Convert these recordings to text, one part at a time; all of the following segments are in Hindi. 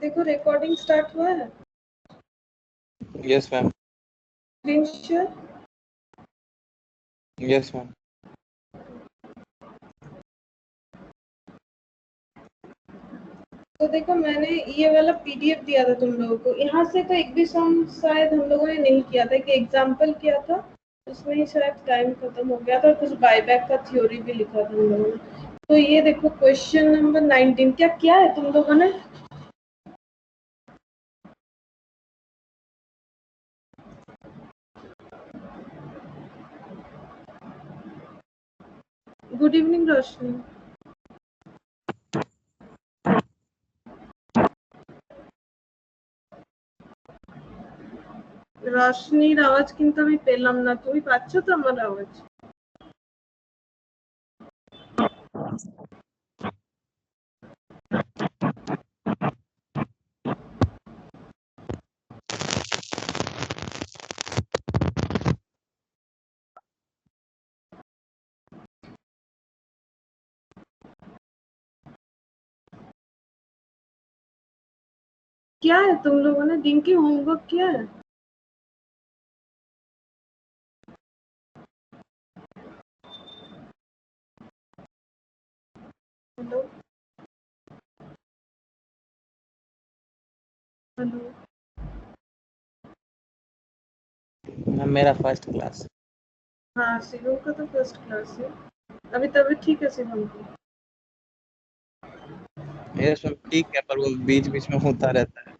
देखो रिकॉर्डिंग स्टार्ट हुआ है। Yes ma'am. Screen share. Yes ma'am. तो देखो मैंने ये वाला पीडीएफ दिया था तुम लोगों को, यहाँ से तो एक भी सम शायद हम लोगों ने नहीं किया था, कि एग्जाम्पल किया था उसमें ही शायद टाइम खत्म हो गया था, और कुछ बायबैक का थ्योरी भी लिखा था हम लोगों ने। तो ये देखो क्वेश्चन नंबर 19 क्या किया है तुम लोगों ने? गुड इवनिंग रोशनी। রশনির আওয়াজ কিন্তু আমি পেলাম না, তুমি পাচ্ছ তো আমার আওয়াজ? क्या है तुम लोगों ने डिंकी होमवर्क किया है? Hello hello. मैम मेरा फर्स्ट क्लास। हाँ शिवम का तो फर्स्ट क्लास है। अभी तबीयत ठीक है शिवम की? यस मैम ठीक है, पर वो बीच बीच में होता रहता है।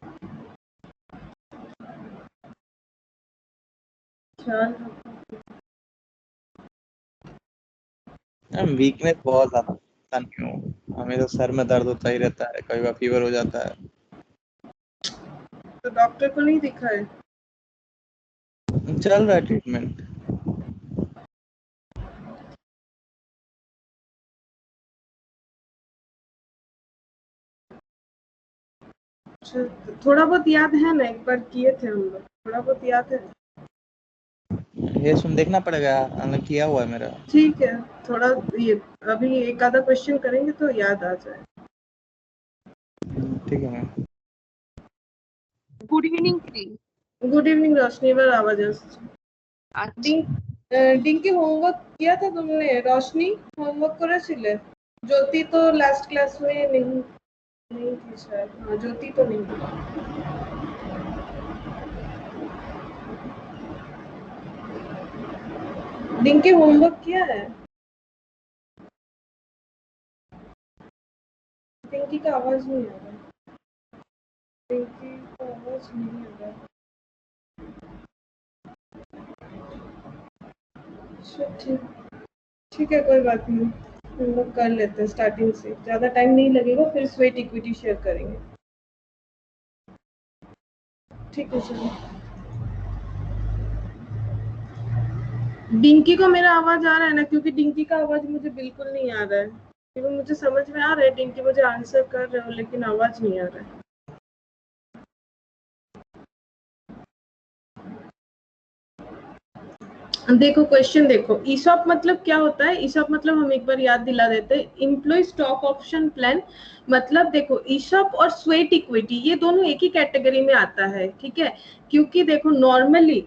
ख्याल रखो। मैम वीकनेस बहुत ज्यादा, पता नहीं हूँ, हमेशा सर में दर्द होता ही रहता है, कई बार फीवर हो जाता है। तो डॉक्टर को नहीं दिखाए? चल रहा है ट्रीटमेंट। थोड़ा बहुत याद है ना, एक बार किए थे हम लोग, थोड़ा बहुत याद है? ये सुन देखना पड़ेगा, मतलब किया हुआ है मेरा। ठीक है, थोड़ा ये अभी एक आधा क्वेश्चन करेंगे तो याद आ जाए। ठीक है ma'am. Good evening three. Good evening Roshni, এবার आवाज আসছে। अच्छा ডিঙ্কি হোমওয়ার্ক किया था तुमने? रोशनी होमवर्क করেছিলে? ज्योति तो लास्ट क्लास में नहीं थी शायद। हाँ ज्योति तो नहीं थी। डिंकी होमवर्क किया है? डिंकी का आवाज नहीं आ रहा। डिंकी का आवाज नहीं आ रहा। अच्छा ठीक है कोई बात नहीं, हम लोग कर लेते हैं स्टार्टिंग से, ज़्यादा टाइम नहीं लगेगा, फिर स्वेट इक्विटी शेयर करेंगे। ठीक है चलो। डिंकी को मेरा आवाज आ रहा है ना? क्योंकि डिंकी का आवाज मुझे बिल्कुल नहीं आ रहा है, क्योंकि मुझे समझ में आ रहा है डिंकी मुझे आंसर कर रहे हो, लेकिन आवाज नहीं आ रहा है। देखो क्वेश्चन देखो, ईसॉप मतलब क्या होता है? ईसॉप मतलब हम एक बार याद दिला देते हैं, एम्प्लॉय स्टॉक ऑप्शन प्लान। मतलब देखो ईसॉप और स्वेट इक्विटी ये दोनों एक ही कैटेगरी में आता है, ठीक है? क्योंकि देखो नॉर्मली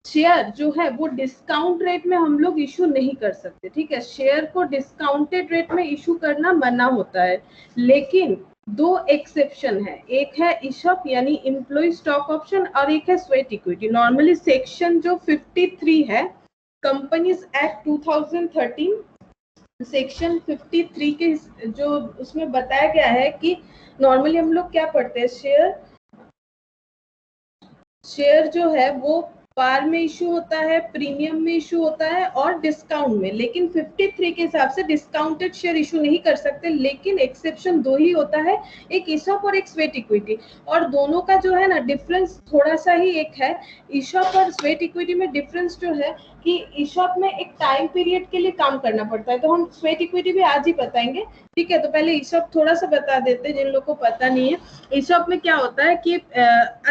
शेयर जो है वो डिस्काउंट रेट में हम लोग इशू नहीं कर सकते, ठीक है? शेयर को डिस्काउंटेड रेट में इशू करना मना होता है, लेकिन दो एक्सेप्शन है, एक है ईसॉप यानी एम्प्लॉय स्टॉक ऑप्शन, और एक है स्वेट इक्विटी। नॉर्मली सेक्शन जो 53 है कंपनीज एक्ट 2013 सेक्शन 53 के जो उसमें बताया गया है कि नॉर्मली हम लोग क्या पढ़ते हैं, शेयर जो है वो पार में इशू होता है, प्रीमियम में इशू होता है और डिस्काउंट में, लेकिन 53 के हिसाब से डिस्काउंटेड शेयर इशू नहीं कर सकते, लेकिन एक्सेप्शन दो ही होता है, एक ईसॉप और एक स्वेट इक्विटी। और दोनों का जो है ना डिफरेंस थोड़ा सा ही एक है, ईसॉप और स्वेट इक्विटी में डिफरेंस जो है कि ईसॉप में एक टाइम पीरियड के लिए काम करना पड़ता है, तो हम स्वेट इक्विटी भी आज ही बताएंगे, ठीक है? तो पहले ईसॉप थोड़ा सा बता देते हैं जिन लोगों को पता नहीं है। ईसॉप में क्या होता है कि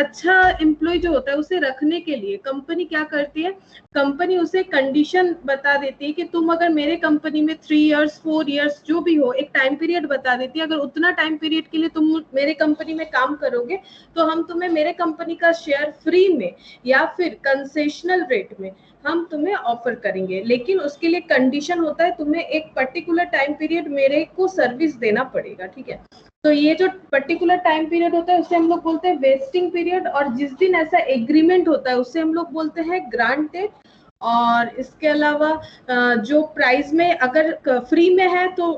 अच्छा एम्प्लॉय जो होता है उसे रखने के लिए कंपनी क्या करती है, कंपनी उसे कंडीशन बता देती है कि तुम अगर मेरे कंपनी में 3 इयर्स 4 इयर्स जो भी हो, एक टाइम पीरियड बता देती है, अगर उतना टाइम पीरियड के लिए तुम मेरे कंपनी में काम करोगे तो हम तुम्हें मेरे कंपनी का शेयर फ्री में या फिर कंसेशनल रेट में हम तुम्हें ऑफर करेंगे। लेकिन उसके लिए कंडीशन होता है, तुम्हें एक पर्टिकुलर टाइम पीरियड मेरे को सर्विस देना पड़ेगा, ठीक है। तो ये जो पर्टिकुलर टाइम पीरियड होता है उसे हम लोग बोलते हैं वेस्टिंग पीरियड, और जिस दिन ऐसा एग्रीमेंट होता है उसे हम लोग बोलते हैं ग्रांट डेट। और इसके अलावा जो प्राइस में अगर फ्री में है तो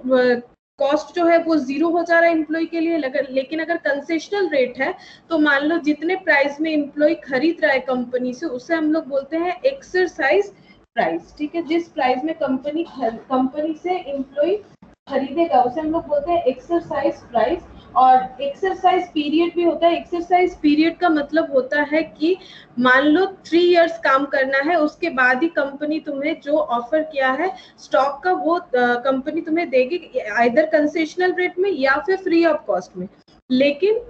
कॉस्ट जो है वो 0 हो जा रहा है एम्प्लॉय के लिए, लेकिन अगर कंसेशनल रेट है तो मान लो जितने प्राइस में एम्प्लॉय खरीद रहा है कंपनी से उसे हम लोग बोलते हैं एक्सरसाइज प्राइस, ठीक है। जिस प्राइस में कंपनी से एम्प्लॉय खरीदेगा उसे हम लोग बोलते हैं एक्सरसाइज प्राइस। और एक्सरसाइज पीरियड भी होता है। एक्सरसाइज पीरियड का मतलब होता है कि मान लो 3 इयर्स काम करना है, उसके बाद ही कंपनी तुम्हें जो ऑफर किया है स्टॉक का वो कंपनी तुम्हें देगी, आइदर कंसेशनल रेट में या फिर फ्री ऑफ कॉस्ट में। लेकिन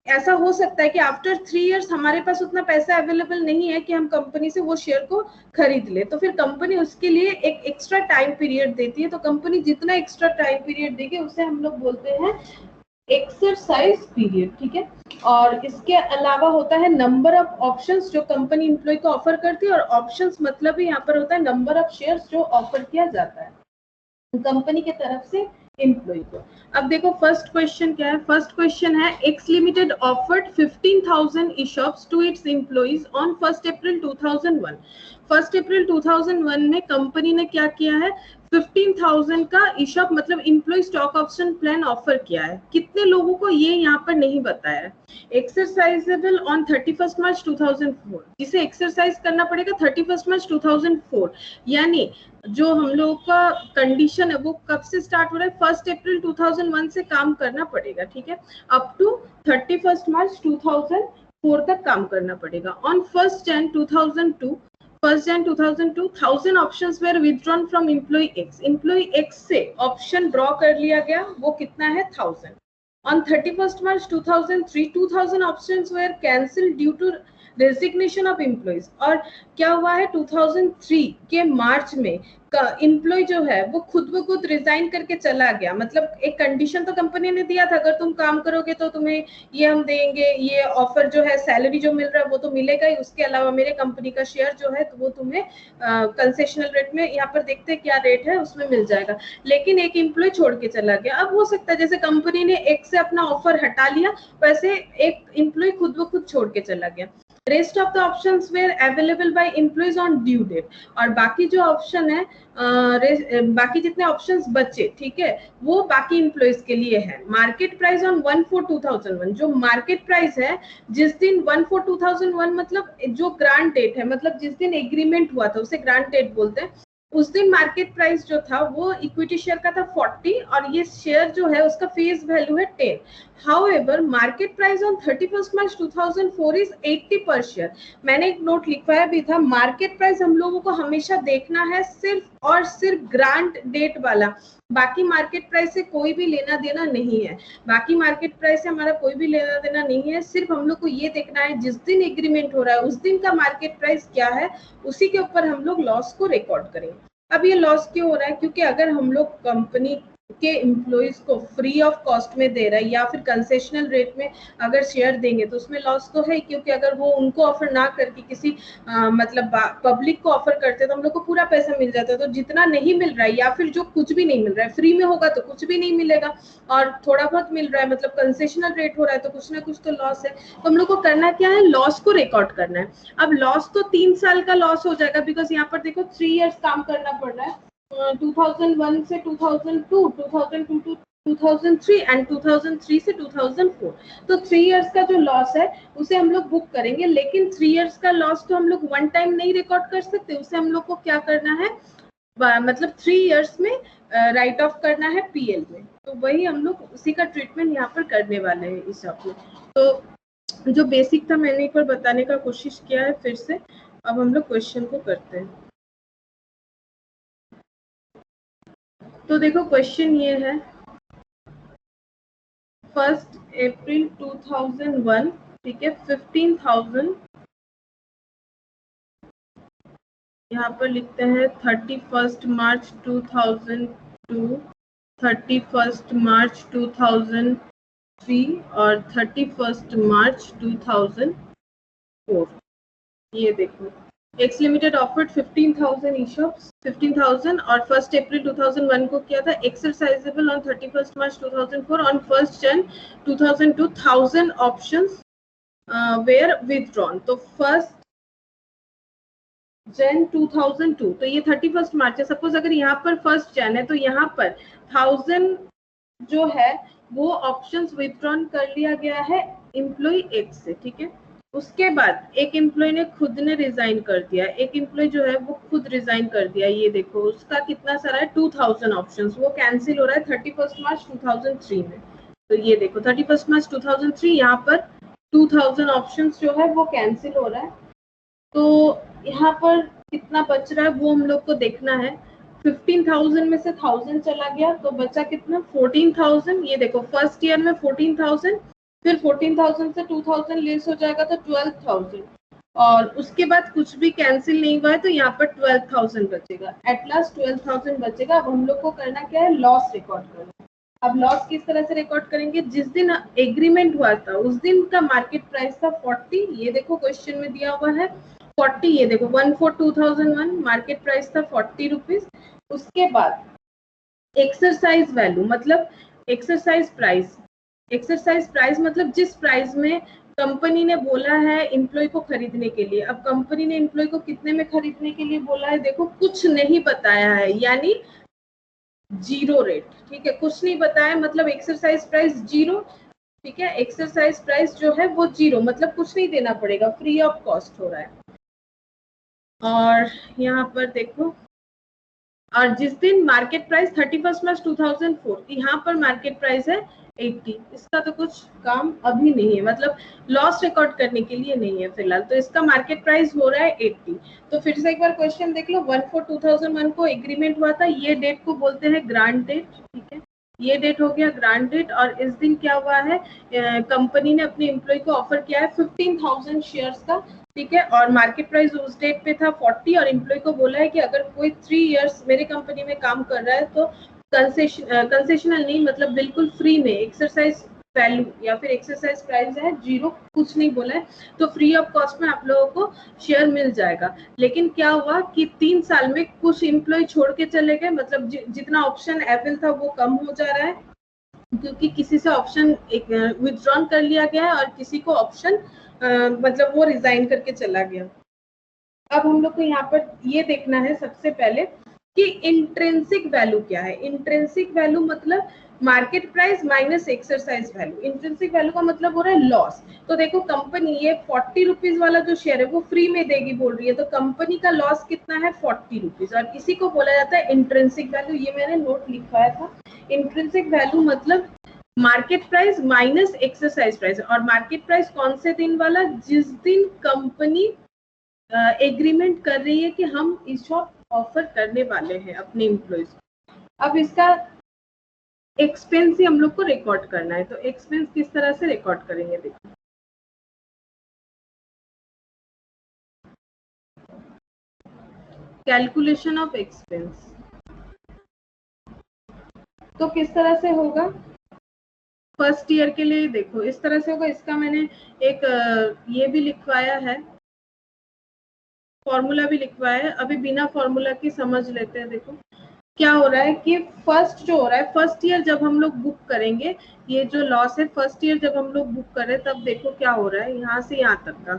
ऐसा हो सकता है कि आफ्टर 3 इयर्स हमारे पास उतना पैसा अवेलेबल नहीं है कि हम कंपनी से वो शेयर को खरीद ले, तो फिर कंपनी उसके लिए एक एक्स्ट्रा टाइम पीरियड देती है। तो कंपनी जितना एक्स्ट्रा टाइम पीरियड देगी उसे हम लोग बोलते हैं एक्सरसाइज पीरियड, ठीक है। और इसके अलावा होता है नंबर ऑफ ऑप्शंस जो कंपनी एम्प्लॉय को ऑफर करती है, और ऑप्शंस मतलब ही यहाँ पर होता है नंबर ऑफ शेयर्स जो ऑफर किया जाता है कंपनी के तरफ से एम्प्लॉय को। अब देखो फर्स्ट क्वेश्चन क्या है। फर्स्ट क्वेश्चन है X limited offered 15,000 ESOPs to its employees on 1 अप्रैल 2001। 1 अप्रैल 2001 में कंपनी ने क्या किया है, 15,000 का ईशॉप मतलब employee stock option plan offer किया है। कितने लोगों को ये यहाँ पर नहीं बताया है। एक्सरसाइजेबल ऑन 31 मार्च 2004, जिसे एक्सरसाइज करना पड़ेगा 31 मार्च 2004, यानी जो हम लोगों का कंडीशन है वो कब से स्टार्ट हो रहा है, 1 अप्रैल 2001 से काम करना पड़ेगा, ठीक है। अप टू 31 मार्च 2004 तक काम करना पड़ेगा। On 1 Jan 2002 1000 options were withdrawn from employee X. Employee X से ऑप्शन ड्रॉ कर लिया गया, वो कितना है 1000। On 31 March 2003 2000 options were cancelled due to resignation of employees. और क्या हुआ है 2003 के मार्च में एम्प्लॉय जो है वो खुद ब खुद रिजाइन करके चला गया। मतलब एक कंडीशन तो कंपनी ने दिया था, अगर तुम काम करोगे तो तुम्हें ये हम देंगे, ये ऑफर जो है सैलरी जो मिल रहा है वो तो मिलेगा ही, उसके अलावा मेरे कंपनी का शेयर जो है तो वो तुम्हें कंसेशनल रेट में, यहाँ पर देखते हैं क्या रेट है उसमें मिल जाएगा। लेकिन एक एम्प्लॉय छोड़ के चला गया। अब हो सकता है जैसे कंपनी ने एक से अपना ऑफर हटा लिया वैसे एक एम्प्लॉय खुद ब खुद छोड़ के चला गया। Rest of the options were available by employees on due date. और बाकी जो ऑप्शन है बाकी जितने ऑप्शंस बचे, ठीक है, वो बाकी एम्प्लॉइज के लिए है। मार्केट प्राइस ऑन 1/4/2001, जो मार्केट प्राइस है जिस दिन 1/4/2001 मतलब जो ग्रांट डेट है, मतलब जिस दिन एग्रीमेंट हुआ था उसे ग्रांट डेट बोलते हैं, उस दिन मार्केट प्राइस जो था वो इक्विटी शेयर का था 40 और ये शेयर जो है उसका फेस वैल्यू है 10। However, market price on 31st March 2004 is 80 per share। मैंने एक नोट लिखवाया भी था, मार्केट प्राइस हम लोगों को हमेशा देखना है सिर्फ और सिर्फ ग्रांट डेट वाला, बाकी मार्केट प्राइस से कोई भी लेना देना नहीं है। बाकी मार्केट प्राइस से हमारा कोई भी लेना देना नहीं है, सिर्फ हम लोग को ये देखना है जिस दिन एग्रीमेंट हो रहा है उस दिन का मार्केट प्राइस क्या है, उसी के ऊपर हम लोग लॉस को रिकॉर्ड करेंगे। अब ये लॉस क्यों हो रहा है, क्योंकि अगर हम लोग कंपनी के एम्प्लॉइज को फ्री ऑफ कॉस्ट में दे रहा है या फिर कंसेशनल रेट में अगर शेयर देंगे तो उसमें लॉस तो है, क्योंकि अगर वो उनको ऑफर ना करके किसी मतलब पब्लिक को ऑफर करते तो हम लोग को पूरा पैसा मिल जाता है। तो जितना नहीं मिल रहा है या फिर जो कुछ भी नहीं मिल रहा है, फ्री में होगा तो कुछ भी नहीं मिलेगा, और थोड़ा बहुत मिल रहा है मतलब कंसेशनल रेट हो रहा है तो कुछ ना कुछ तो लॉस है। तो हम लोग को करना क्या है, लॉस को रिकॉर्ड करना है। अब लॉस तो 3 साल का लॉस हो जाएगा, बिकॉज यहाँ पर देखो 3 इयर्स काम करना पड़ रहा है, 2001 से 2002, 2002 to 2003 एंड 2003 से 2004। तो 3 इयर्स का जो लॉस है उसे हम लोग बुक करेंगे, लेकिन 3 इयर्स का लॉस तो हम लोग वन टाइम नहीं रिकॉर्ड कर सकते, उसे हम लोग को क्या करना है, मतलब 3 इयर्स में राइट ऑफ करना है पीएल में। तो वही हम लोग उसी का ट्रीटमेंट यहाँ पर करने वाले हैं इस शॉप में। तो जो बेसिक था मैंने एक बार बताने का कोशिश किया है फिर से। अब हम लोग क्वेश्चन को करते हैं। तो देखो क्वेश्चन ये है, 1 अप्रैल 2001, ठीक है, 15,000 यहाँ पर लिखते हैं 31 मार्च 2002, 31 मार्च 2003 और 31 मार्च 2004। ये देखो एक्स लिमिटेड ऑफर्ड 15,000 ई-शॉप्स, 15,000 और 1 अप्रैल 2001 को किया था, एक्सरसाइजेबल ऑन 31 मार्च 2004, ऑन 1 जन 2002 1000 ऑप्शंस वेयर विथड्रॉन। तो 1 जन 2002, तो ये 31 मार्च है। सपोज अगर यहाँ पर 1 जन है तो यहाँ पर 1000 जो है वो ऑप्शंस विथड्रॉन कर लिया गया है एम्प्लॉय एक्स से, ठीक है। उसके बाद एक एम्प्लॉय ने खुद ने रिजाइन कर दिया, एक एम्प्लॉय जो है वो खुद रिजाइन कर दिया, ये देखो उसका कितना सारा है 2000 ऑप्शंस, वो कैंसिल हो रहा है 31 मार्च 2003 में। तो ये देखो 31 मार्च 2003 यहाँ पर 2000 ऑप्शंस जो है वो कैंसिल हो रहा है। तो यहाँ पर कितना बच रहा है वो हम लोग को देखना है। 15,000 में से 1000 चला गया तो बचा कितना 14,000। ये देखो फर्स्ट ईयर में 14,000, फिर 14,000 से 2,000 लेस हो जाएगा तो 12,000, और उसके बाद कुछ भी कैंसिल नहीं हुआ है तो यहाँ पर 12,000 बचेगा। एट लास्ट 12,000 बचेगा। अब हम लोग को करना क्या है, लॉस रिकॉर्ड करना। अब लॉस किस तरह से रिकॉर्ड करेंगे, जिस दिन एग्रीमेंट हुआ था उस दिन का मार्केट प्राइस था 40, ये देखो क्वेश्चन में दिया हुआ है 40, ये देखो 14/2001 मार्केट प्राइस था 40 रुपीज। उसके बाद एक्सरसाइज वैल्यू मतलब एक्सरसाइज प्राइस, एक्सरसाइज प्राइस मतलब जिस प्राइस में कंपनी ने बोला है एम्प्लॉय को खरीदने के लिए। अब कंपनी ने एम्प्लॉय को कितने में खरीदने के लिए बोला है, देखो कुछ नहीं बताया है, यानी जीरो रेट, ठीक है, कुछ नहीं बताया मतलब एक्सरसाइज प्राइस जीरो, ठीक है। एक्सरसाइज प्राइस जो है वो जीरो मतलब कुछ नहीं देना पड़ेगा, फ्री ऑफ कॉस्ट हो रहा है। और यहाँ पर देखो, और जिस दिन मार्केट प्राइस 31 मार्च 2004, यहाँ पर मार्केट प्राइस है 80, इसका तो कुछ काम अभी नहीं है, मतलब लॉस रिकॉर्ड करने के लिए नहीं है फिलहाल, तो इसका मार्केट प्राइस हो रहा है 80। तो फिर से एक बार क्वेश्चन देख लो, 1/4/2001 को एग्रीमेंट हुआ था, ये डेट को बोलते हैं ग्रांट डेट, ठीक है, ये डेट हो गया ग्रांट डेट। और इस दिन क्या हुआ है, कंपनी ने अपने एम्प्लॉय को ऑफर किया है 15,000 शेयर्स का, ठीक है, और मार्केट प्राइस उस डेट पे था 40, और एम्प्लॉय को बोला है कि अगर कोई 3 इयर्स मेरे कंपनी में काम कर रहा है तो कंसेशनल नहीं मतलब बिल्कुल फ्री में एक्सरसाइज वैल्यू या फिर एक्सरसाइज प्राइस है जीरो, कुछ नहीं बोला है, तो फ्री ऑफ कॉस्ट में आप लोगों को शेयर मिल जाएगा। लेकिन क्या हुआ कि 3 साल में कुछ एम्प्लॉय छोड़ के चले गए, मतलब जितना ऑप्शन अवेलेबल था वो कम हो जा रहा है, क्योंकि किसी से ऑप्शन विथड्रॉन कर लिया गया है और किसी को ऑप्शन मतलब वो रिजाइन करके चला गया। अब हम लोग को यहाँ पर ये देखना है सबसे पहले कि इंट्रिंसिक वैल्यू क्या है। इंट्रिंसिक वैल्यू मतलब market price minus exercise value. Intrinsic value का मतलब हो रहा है लॉस। तो देखो कंपनी ये 40 रुपीज वाला जो शेयर है वो फ्री में देगी बोल रही है, तो कंपनी का लॉस कितना है 40 रुपीज, और इसी को बोला जाता है इंट्रिंसिक वैल्यू। ये मैंने नोट लिखवाया था। इंट्रिंसिक वैल्यू मतलब market price minus exercise price, और मार्केट प्राइस कौन से दिन वाला, जिस दिन कंपनी एग्रीमेंट कर रही है कि हम ई-शॉप ऑफर करने वाले हैं अपने एम्प्लॉयज। अब इसका एक्सपेंस ही हम लोग को रिकॉर्ड करना है, तो एक्सपेंस किस तरह से रिकॉर्ड करेंगे देखो। कैलकुलेशन ऑफ एक्सपेंस तो किस तरह से होगा, फर्स्ट ईयर के लिए देखो इस तरह से होगा। इसका मैंने एक ये भी लिखवाया है, फॉर्मूला भी लिखवाया है, अभी बिना फॉर्मूला की समझ लेते हैं। देखो क्या हो रहा है कि फर्स्ट जो हो रहा है, फर्स्ट ईयर जब हम लोग बुक करेंगे, ये जो लॉस है फर्स्ट ईयर जब हम लोग बुक कर रहे हैं तब देखो क्या हो रहा है, यहाँ से यहाँ तक का।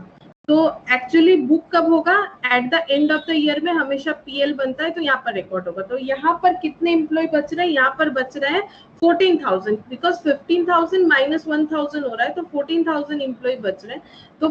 तो एक्चुअली बुक कब होगा, eight the end of the year में हमेशा पीएल बनता है, तो यहाँ पर रिकॉर्ड होगा। तो यहाँ पर कितने एम्प्लॉय बच रहे हैं, यहाँ पर बच रहे हैं 14,000, बिकॉज 15,000 माइनस 1,000 हो रहा है, तो 14,000 एम्प्लॉय बच रहे हैं। तो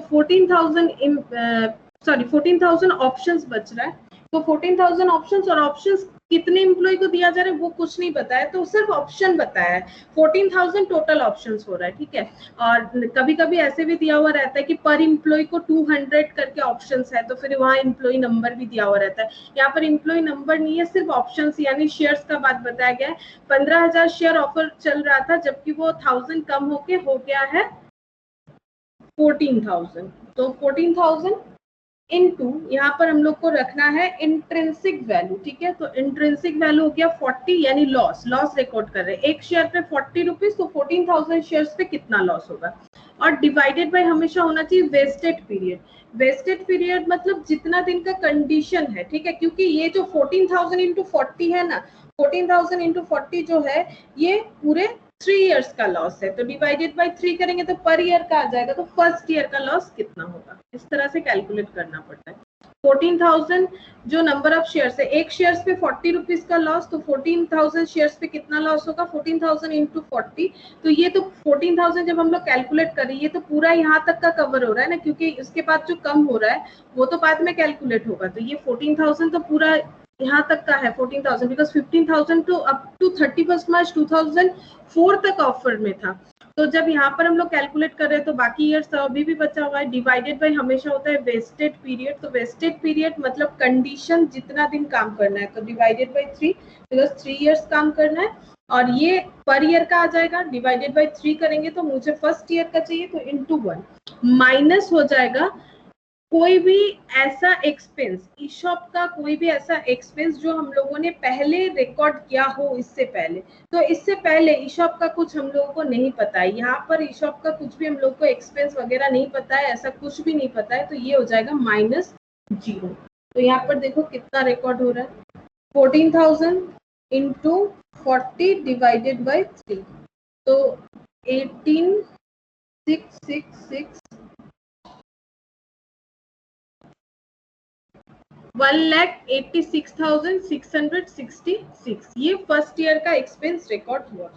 14,000 ऑप्शंस बच रहा है। तो 14,000 ऑप्शंस, और ऑप्शंस कितने एम्प्लॉय को दिया जा रहा है वो कुछ नहीं बताया, तो सिर्फ ऑप्शन बताया है। 14,000 टोटल ऑप्शंस हो रहा है, ठीक है। और कभी कभी ऐसे भी दिया हुआ रहता है कि पर एम्प्लॉय को 200 करके ऑप्शंस है, तो फिर वहाँ एम्प्लॉय नंबर भी दिया हुआ रहता है। यहाँ पर एम्प्लॉय नंबर नहीं है, सिर्फ ऑप्शंस यानी शेयर्स का बात बताया गया है। 15,000 शेयर ऑफर चल रहा था, जबकि वो 1000 कम होके हो गया है 14,000। तो 14,000 इनटू यहाँ पर हम लोग को रखना है इंट्रिंसिक वैल्यू, ठीक है। तो इंट्रिंसिक वैल्यू हो गया 40 यानी लॉस रिकॉर्ड कर रहे हैं। एक शेयर पे 40 रुपीज, तो 14,000 शेयर्स पे कितना लॉस होगा। और डिवाइडेड बाय हमेशा होना चाहिए वेस्टेड पीरियड। वेस्टेड पीरियड मतलब जितना दिन का कंडीशन है, ठीक है, क्योंकि ये जो 14,000 इंटू 40 है ना, 14,000 इंटू 40 जो है ये पूरे 3 इयर्स का लॉस है। तो डिवाइडेड बाय 3 करेंगे तो पर ईयर का आ जाएगा, तो फर्स्ट ईयर का लॉस कितना होगा, इस तरह से कैलकुलेट करना पड़ता है। 14,000 जो नंबर ऑफ शेयर्स है, एक शेयर्स पे 40 रुपीज का लॉस, तो 14,000 शेयर्स पे कितना लॉस होगा, 14,000 इंटू 40। तो ये तो 14,000 जब हम लोग कैलकुलेट करें, ये तो पूरा यहाँ तक का कवर हो रहा है ना, क्योंकि इसके बाद जो कम हो रहा है वो तो बाद में कैलकुलेट होगा। तो ये 14,000 तो पूरा यहाँ तक का है 14,000, बिकॉज 15,000 तो अप टू 31 मार्च 2004 तक ऑफर में था। तो जब यहाँ पर हम लोग कैलकुलेट कर रहे हैं तो बाकी ईयर्स तो अभी भी बचा हुआ है। डिवाइडेड बाय हमेशा होता है वेस्टेड पीरियड। तो वेस्टेड पीरियड मतलब कंडीशन जितना दिन काम करना है, तो डिवाइडेड बाय 3, बिकॉज 3 इयर्स काम करना है। और ये पर ईयर का आ जाएगा, डिवाइडेड बाय 3 करेंगे तो मुझे फर्स्ट ईयर का चाहिए, तो इंटू 1 माइनस हो जाएगा कोई भी ऐसा एक्सपेंस, ईशॉप का कोई भी ऐसा एक्सपेंस जो हम लोगों ने पहले रिकॉर्ड किया हो इससे पहले। तो इससे पहले ईशॉप का कुछ हम लोगों को नहीं पता है, यहाँ पर ईशॉप का कुछ भी हम लोग को एक्सपेंस वगैरह नहीं पता है, ऐसा कुछ भी नहीं पता है। तो ये हो जाएगा -0। तो यहाँ पर देखो कितना रिकॉर्ड हो रहा है, 14,000 इंटू 40 डिवाइडेड बाई 3, तो 18,666 1,86,666 ये फर्स्ट ईयर का एक्सपेंस रिकॉर्ड हुआ।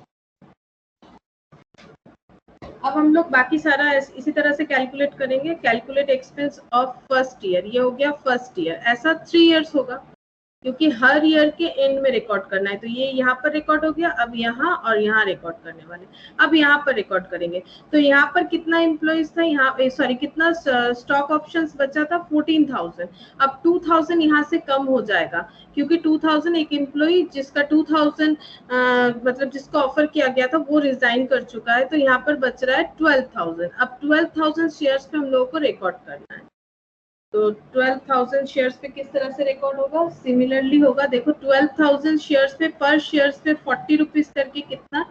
अब हम लोग बाकी सारा इसी तरह से कैलकुलेट करेंगे। Calculate expense of first year, ये हो गया फर्स्ट ईयर। ऐसा 3 इयर्स होगा क्योंकि हर ईयर के एंड में रिकॉर्ड करना है। तो ये यहाँ पर रिकॉर्ड हो गया, अब यहाँ और यहाँ रिकॉर्ड करने वाले, अब यहाँ पर रिकॉर्ड करेंगे। तो यहाँ पर कितना एम्प्लॉइज था, यहाँ सॉरी कितना स्टॉक ऑप्शंस बचा था, 14,000। अब 2,000 यहाँ से कम हो जाएगा क्योंकि 2,000 एक एम्प्लॉय जिसका 2,000 मतलब जिसको ऑफर किया गया था वो रिजाइन कर चुका है। तो यहाँ पर बच रहा है 12,000। अब 12,000 शेयर्स पे हम लोगों को रिकॉर्ड करना है। तो 12,000 शेयर्स पे किस तरह से रिकॉर्ड होगा, सिमिलरली होगा। देखो 12,000 शेयर्स पे पर शेयर्स पे 40 रुपीज करके कितना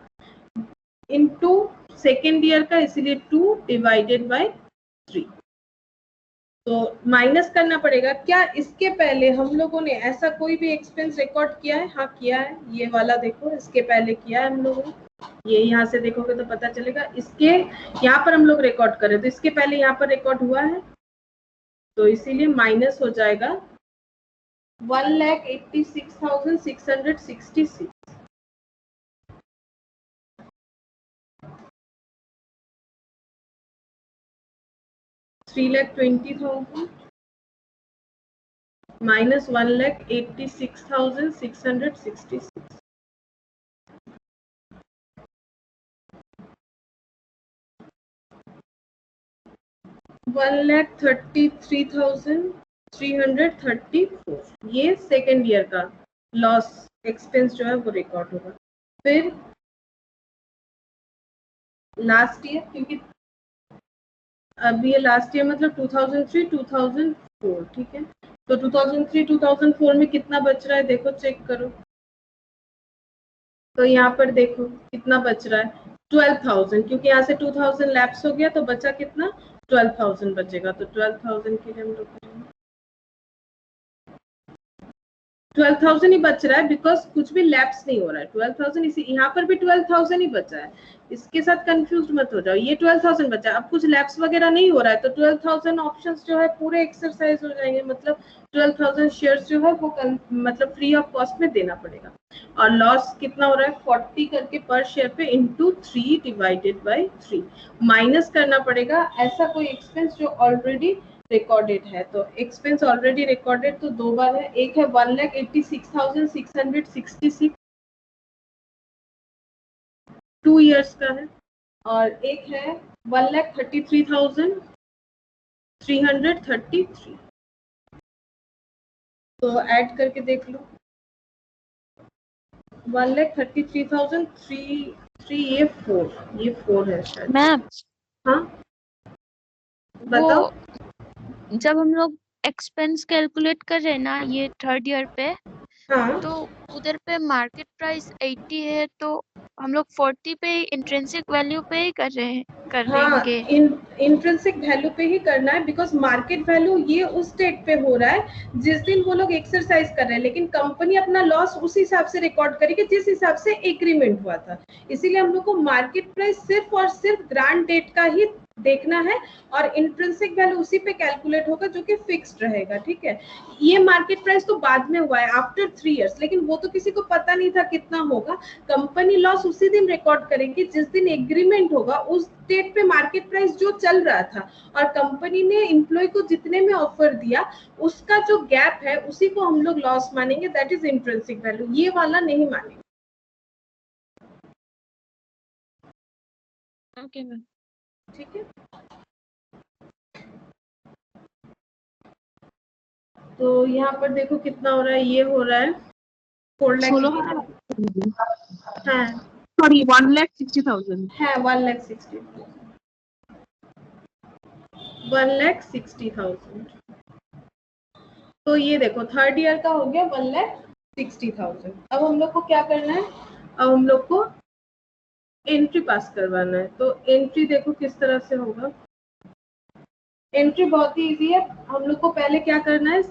इनटू सेकेंड ईयर का, इसीलिए 2 डिवाइडेड बाय 3। तो माइनस करना पड़ेगा। क्या इसके पहले हम लोगों ने ऐसा कोई भी एक्सपेंस रिकॉर्ड किया है? हाँ किया है, ये वाला देखो इसके पहले किया है हम लोगों ने। ये यहाँ से देखोगे तो पता चलेगा, इसके यहाँ पर हम लोग रिकॉर्ड करें तो इसके पहले यहाँ पर रिकॉर्ड हुआ है, तो इसीलिए माइनस हो जाएगा 1,86,666। 3,20,000 minus 1,86,666, 1,33,334। ये सेकेंड ईयर का लॉस एक्सपेंस जो है वो रिकॉर्ड होगा। फिर लास्ट ईयर, क्योंकि अब ये लास्ट ईयर मतलब 2003-2004, ठीक है। तो 2003-2004 में कितना बच रहा है देखो, चेक करो। तो यहाँ पर देखो कितना बच रहा है, 12,000, क्योंकि यहाँ से 2,000 लैप्स हो गया तो बचा कितना, 12,000 बचेगा। तो 12,000 के लिए हम लोग 12,000 ही बच रहा है, बिकॉज कुछ भी लैप्स नहीं हो रहा है। 12,000 इसी यहाँ पर भी 12,000 ही बचा है, इसके साथ कंफ्यूज मत हो जाओ। ये 12,000 बचा, अब कुछ लैप्स वगैरह नहीं हो रहा है तो 12,000 ऑप्शंस जो है पूरे एक्सरसाइज हो जाएंगे। मतलब 12,000 शेयर्स जो है वो मतलब फ्री ऑफ कॉस्ट में देना पड़ेगा। और लॉस कितना हो रहा है, 40 करके पर शेयर पे इंटू 3 डिवाइडेड बाई 3। माइनस करना पड़ेगा ऐसा कोई एक्सपेंस जो ऑलरेडी रिकॉर्डेड है। तो एक्सपेंस ऑलरेडी रिकॉर्डेड तो दो बार है, एक है 1,86,666 2 इयर्स का है, और एक है 1,33,333। तो ऐड करके देख लो, 1,33,333 ये 4 है शायद। मैम हाँ बताओ। जब हम लोग एक्सपेंस कैलकुलेट कर रहे हैं ना ये 3rd ईयर पे, हाँ तो उधर पे मार्केट प्राइस 80 है, तो हम लोग 40 पे इंट्रिंसिक वैल्यू पे ही कर हाँ, देंगे। इंट्रिंसिक वैल्यू पे ही करना है, बिकॉज मार्केट वैल्यू ये उस डेट पे हो रहा है जिस दिन वो लोग एक्सरसाइज कर रहे हैं, लेकिन कंपनी अपना लॉस उस हिसाब से रिकॉर्ड करेगी जिस हिसाब से एग्रीमेंट हुआ था। इसीलिए हम लोग को मार्केट प्राइस सिर्फ और सिर्फ ग्रांट डेट का ही देखना है, और इंट्रिंसिक वैल्यू उसी पे कैलकुलेट होगा जो कि फिक्स्ड रहेगा। ठीक है, ये मार्केट प्राइस तो बाद में हुआ है आफ्टर 3 इयर्स, लेकिन वो तो किसी को पता नहीं था कितना होगा। कंपनी लॉस उसी दिन रिकॉर्ड करेगी जिस दिन एग्रीमेंट होगा, उस डेट पे मार्केट प्राइस जो चल रहा था और कंपनी ने एम्प्लॉय को जितने में ऑफर दिया उसका जो गैप है उसी को हम लोग लॉस मानेंगे, दैट इज इंट्रिंसिक वैल्यू, ये वाला नहीं मानेंगे। Okay ma'am. ठीक है, तो यहाँ पर देखो कितना हो रहा है, ये हो रहा है 4 लाख, 16,000 हाँ सॉरी 1,60,000 है 1,60,000, 1,60,000। तो ये देखो 3rd ईयर का हो गया 1,60,000। अब हम लोग को क्या करना है, अब हम लोग को एंट्री पास करवाना है। तो एंट्री देखो किस तरह से होगा, एंट्री बहुत ही इजी है। हम लोग को पहले क्या करना है,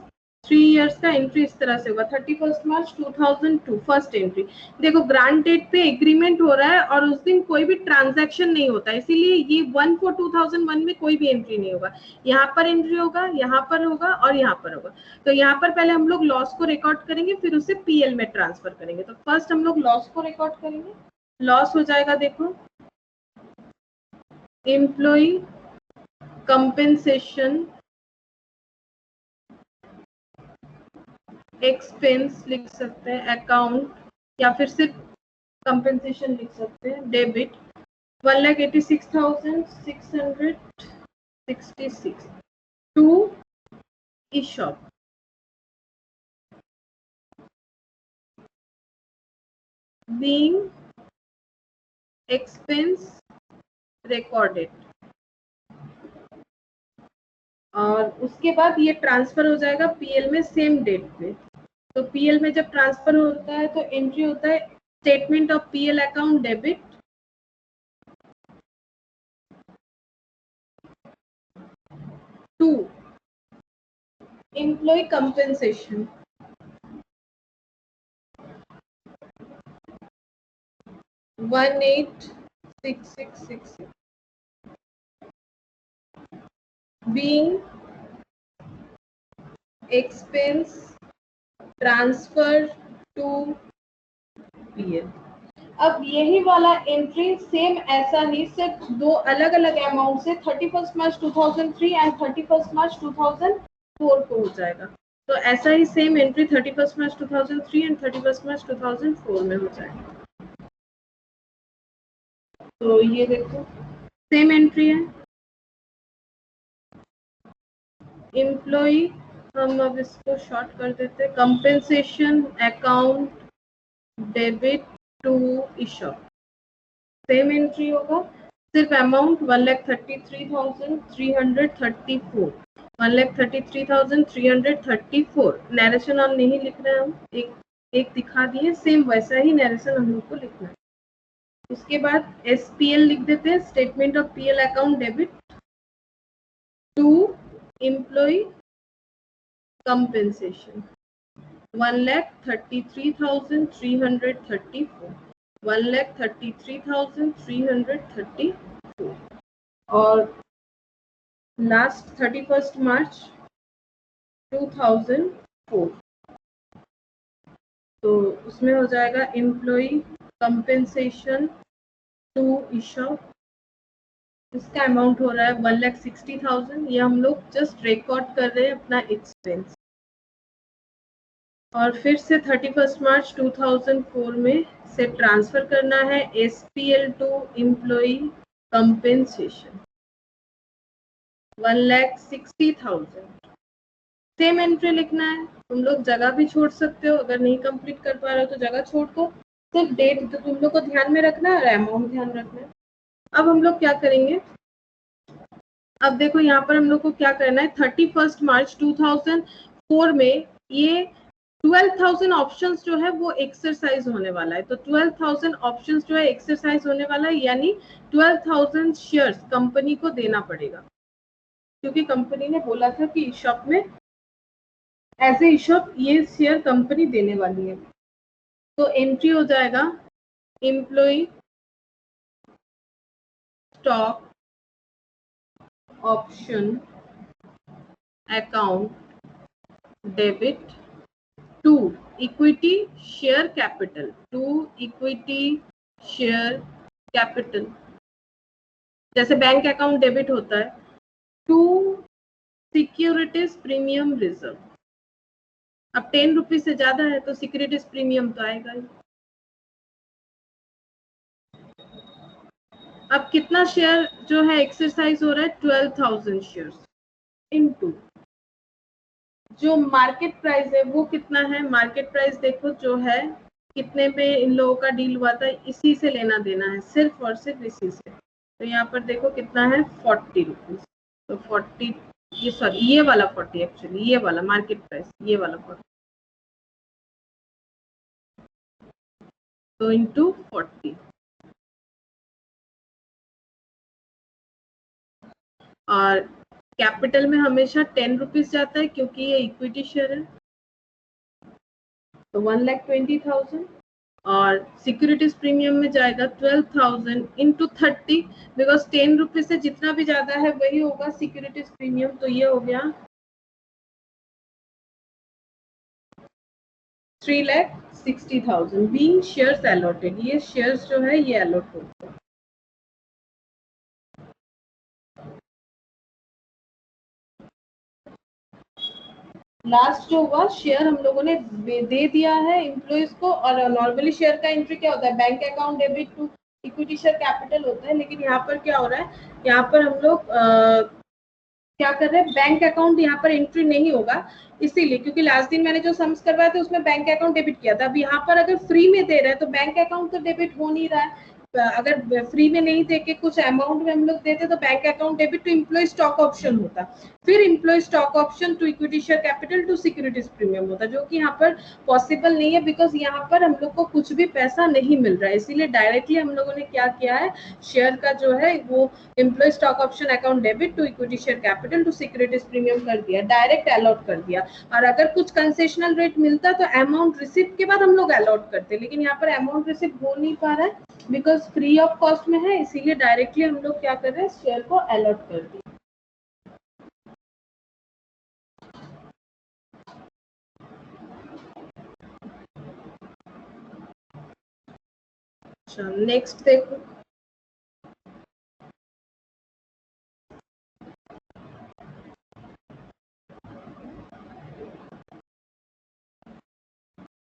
3 इयर्स का एंट्री इस तरह से होगा। 31 मार्च 2002 फर्स्ट एंट्री। देखो ग्रांट डेट पे एग्रीमेंट हो रहा है और उस दिन कोई भी ट्रांजैक्शन नहीं होता, इसीलिए ये 1/4/2001 में कोई भी एंट्री नहीं होगा। यहाँ पर एंट्री होगा, यहाँ पर होगा और यहाँ पर होगा। तो यहाँ पर पहले हम लोग लॉस को रिकॉर्ड करेंगे, फिर उसे पीएल में ट्रांसफर करेंगे। तो फर्स्ट हम लोग लॉस को रिकॉर्ड करेंगे। लॉस हो जाएगा, देखो एम्प्लॉय कंपेंसेशन एक्सपेंस लिख सकते हैं, अकाउंट, या फिर सिर्फ कंपेंसेशन लिख सकते हैं, debit 1,86,666 to ESOP being expense recorded। और उसके बाद ये ट्रांसफर हो जाएगा पीएल में सेम डेट पे। तो पीएल में जब ट्रांसफर होता है तो एंट्री होता है statement of PL account debit to employee compensation 1,86,666 being expense transfer to PL। अब यही वाला एंट्री सेम ऐसा ही सिर्फ दो अलग अलग अमाउंट से 31 मार्च 2003 एंड 31 मार्च 2004 को हो जाएगा। तो ऐसा ही सेम एंट्री 31 मार्च 2003 एंड 31 मार्च 2004 में हो जाएगा। तो ये देखो सेम एंट्री है। एम्प्लॉय, हम अब इसको शॉर्ट कर देते हैं, compensation account debit to ESOP, same entry होगा, सिर्फ अमाउंट 1,33,334, 1,33,334। नरेशन ऑन नहीं लिख रहे हैं हम, एक दिखा दिए, सेम वैसा ही नरेशन हम लोग को लिखना है। उसके बाद SPL लिख देते हैं, statement of PL account debit to employee compensation 1,33,334, 1,33,334 और लास्ट 31 मार्च 2004। तो उसमें हो जाएगा एम्प्लॉय कंपेंसेशन टू ESOP, इसका अमाउंट हो रहा है 1,60,000। ये हम लोग जस्ट रिकॉर्ड कर रहे हैं अपना एक्सपेंस। और फिर से 31 मार्च 2004 में से ट्रांसफर करना है SPL to employee compensation 1,60,000। Same entry लिखना है। तुम लोग जगह भी छोड़ सकते हो, अगर नहीं कंप्लीट कर पा रहे हो तो जगह छोड़ दो, सिर्फ डेट तो तुम लोग को ध्यान में रखना है और अमाउंट ध्यान रखना है। अब हम लोग क्या करेंगे, अब देखो यहाँ पर हम लोग को क्या करना है, 31 मार्च 2004 में ये 12,000 ऑप्शंस जो है वो एक्सरसाइज होने वाला है। तो 12,000 ऑप्शंस जो है एक्सरसाइज होने वाला है, यानी 12,000 शेयर्स कंपनी को देना पड़ेगा, क्योंकि कंपनी ने बोला था कि ईशॉप में एज ए ईशॉप ये शेयर कंपनी देने वाली है। तो एंट्री हो जाएगा employee stock option account debit to equity share capital, to equity share capital, जैसे बैंक अकाउंट डेबिट होता है, टू सिक्योरिटीज प्रीमियम रिजर्व। अब 10 रुपीज से ज्यादा है तो सिक्योरिटीज प्रीमियम तो आएगा ही। अब कितना शेयर जो है एक्सरसाइज हो रहा है, 12,000 शेयर्स इनटू जो मार्केट प्राइस है वो कितना है, मार्केट प्राइस देखो जो है कितने पे इन लोगों का डील हुआ था, इसी से लेना देना है, सिर्फ और सिर्फ इसी से। तो यहाँ पर देखो कितना है, 40 रुपीज। तो 40, ये सॉरी ये वाला 40, एक्चुअली ये वाला मार्केट प्राइस, ये वाला 40, तो इंटू 40। और कैपिटल में हमेशा 10 रुपीज जाता है क्योंकि ये इक्विटी शेयर है, तो 1,20,000। और सिक्योरिटीज प्रीमियम में जाएगा 12,000 इंटू 30, बिकॉज 10 रुपीज से जितना भी ज्यादा है वही होगा सिक्योरिटीज प्रीमियम। तो ये हो गया 3,60,000 बीइंग शेयर्स अलॉटेड। ये शेयर्स जो है ये अलॉट होते हैं। लास्ट जो हुआ शेयर हम लोगों ने दे दिया है एम्प्लॉइज को। और नॉर्मली शेयर का एंट्री क्या होता है, bank account debit to equity share capital होता है, लेकिन यहाँ पर क्या हो रहा है, यहाँ पर हम लोग क्या कर रहे हैं, बैंक अकाउंट यहाँ पर एंट्री नहीं होगा, इसीलिए क्योंकि लास्ट दिन मैंने जो सम्स करवाया था उसमें बैंक अकाउंट डेबिट किया था। अब यहाँ पर अगर फ्री में दे रहे हैं तो बैंक अकाउंट तो डेबिट हो नहीं रहा है। अगर फ्री में नहीं दे के कुछ अमाउंट में हम लोग देते तो bank account debit to employee stock option होता, फिर employee stock option to equity share capital to securities premium होता, जो कि यहाँ पर पॉसिबल नहीं है, बिकॉज यहाँ पर हम लोग को कुछ भी पैसा नहीं मिल रहा है। इसीलिए डायरेक्टली हम लोगों ने क्या किया है, शेयर का जो है वो employee stock option account debit to equity share capital to securities premium कर दिया, डायरेक्ट अलॉट कर दिया। और अगर कुछ कंसेशनल रेट मिलता तो अमाउंट रिसिप्ट के बाद हम लोग अलॉट करते, लेकिन यहाँ पर अमाउंट रिसिप्ट हो नहीं पा रहा है बिकॉज फ्री ऑफ कॉस्ट में है, इसीलिए डायरेक्टली हम लोग क्या कर रहे हैं, शेयर को अलॉट कर दिया। अच्छा नेक्स्ट देखो,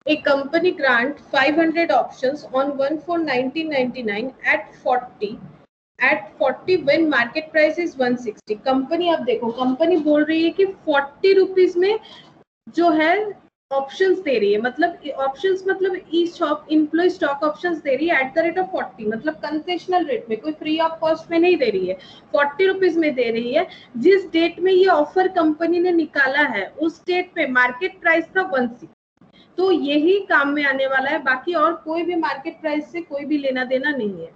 A company grant 500 options on 1/4/1999 at 40 when market price is 160। Company, अब देखो कंपनी बोल रही है कि 40 रुपीज में जो है ऑप्शंस दे रही है, मतलब ऑप्शंस मतलब ई शॉप एम्प्लॉय स्टॉक ऑप्शंस दे रही है एट द रेट ऑफ 40, मतलब कंसेशनल रेट में, कोई फ्री ऑफ कॉस्ट में नहीं दे रही है, 40 रुपीज में दे रही है। जिस डेट में ये ऑफर कंपनी ने निकाला है उस डेट पे मार्केट प्राइस था 160, तो यही काम में आने वाला है, बाकी और कोई भी मार्केट प्राइस से कोई भी लेना देना नहीं है।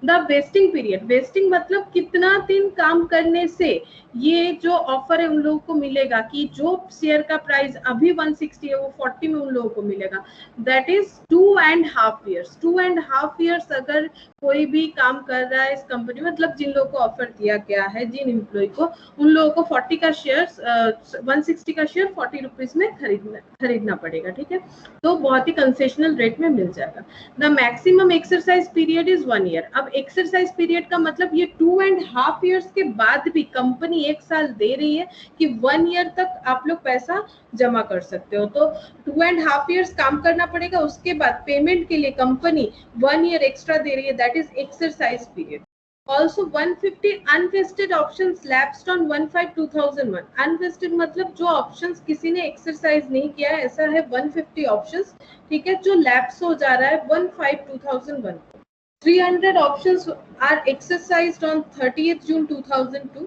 द वेस्टिंग पीरियड, वेस्टिंग मतलब कितना दिन काम करने से ये जो ऑफर है उन लोगों को मिलेगा कि जो शेयर का प्राइस अभी 160 है वो 40 में उन लोगों को मिलेगा, दैट इज 2.5 years। 2.5 years अगर कोई भी काम कर रहा है इस कंपनी में, मतलब जिन लोगों को ऑफर दिया गया है, जिन एम्प्लॉय को, उन लोगों को 40 का शेयर 160 का शेयर 40 रुपीज में खरीदना पड़ेगा, ठीक है। तो बहुत ही कंसेशनल रेट में मिल जाएगा। The maximum exercise period is 1 year। अब एक्सरसाइज पीरियड का मतलब ये 2.5 years के बाद भी कंपनी 1 साल दे रही है कि 1 year तक आप लोग पैसा जमा कर सकते हो। तो 2.5 years काम करना पड़ेगा, उसके बाद पेमेंट के लिए कंपनी 1 year एक्स्ट्रा दे रही है, that is exercise period. Also 150 unvested options lapsed on 1/5/2001। unvested मतलब जो options किसी ने exercise नहीं किया है, ऐसा है 150 options, ठीक है, जो lapse हो जा रहा है 1/5/2001। 300 options are exercised on 30th June 2002।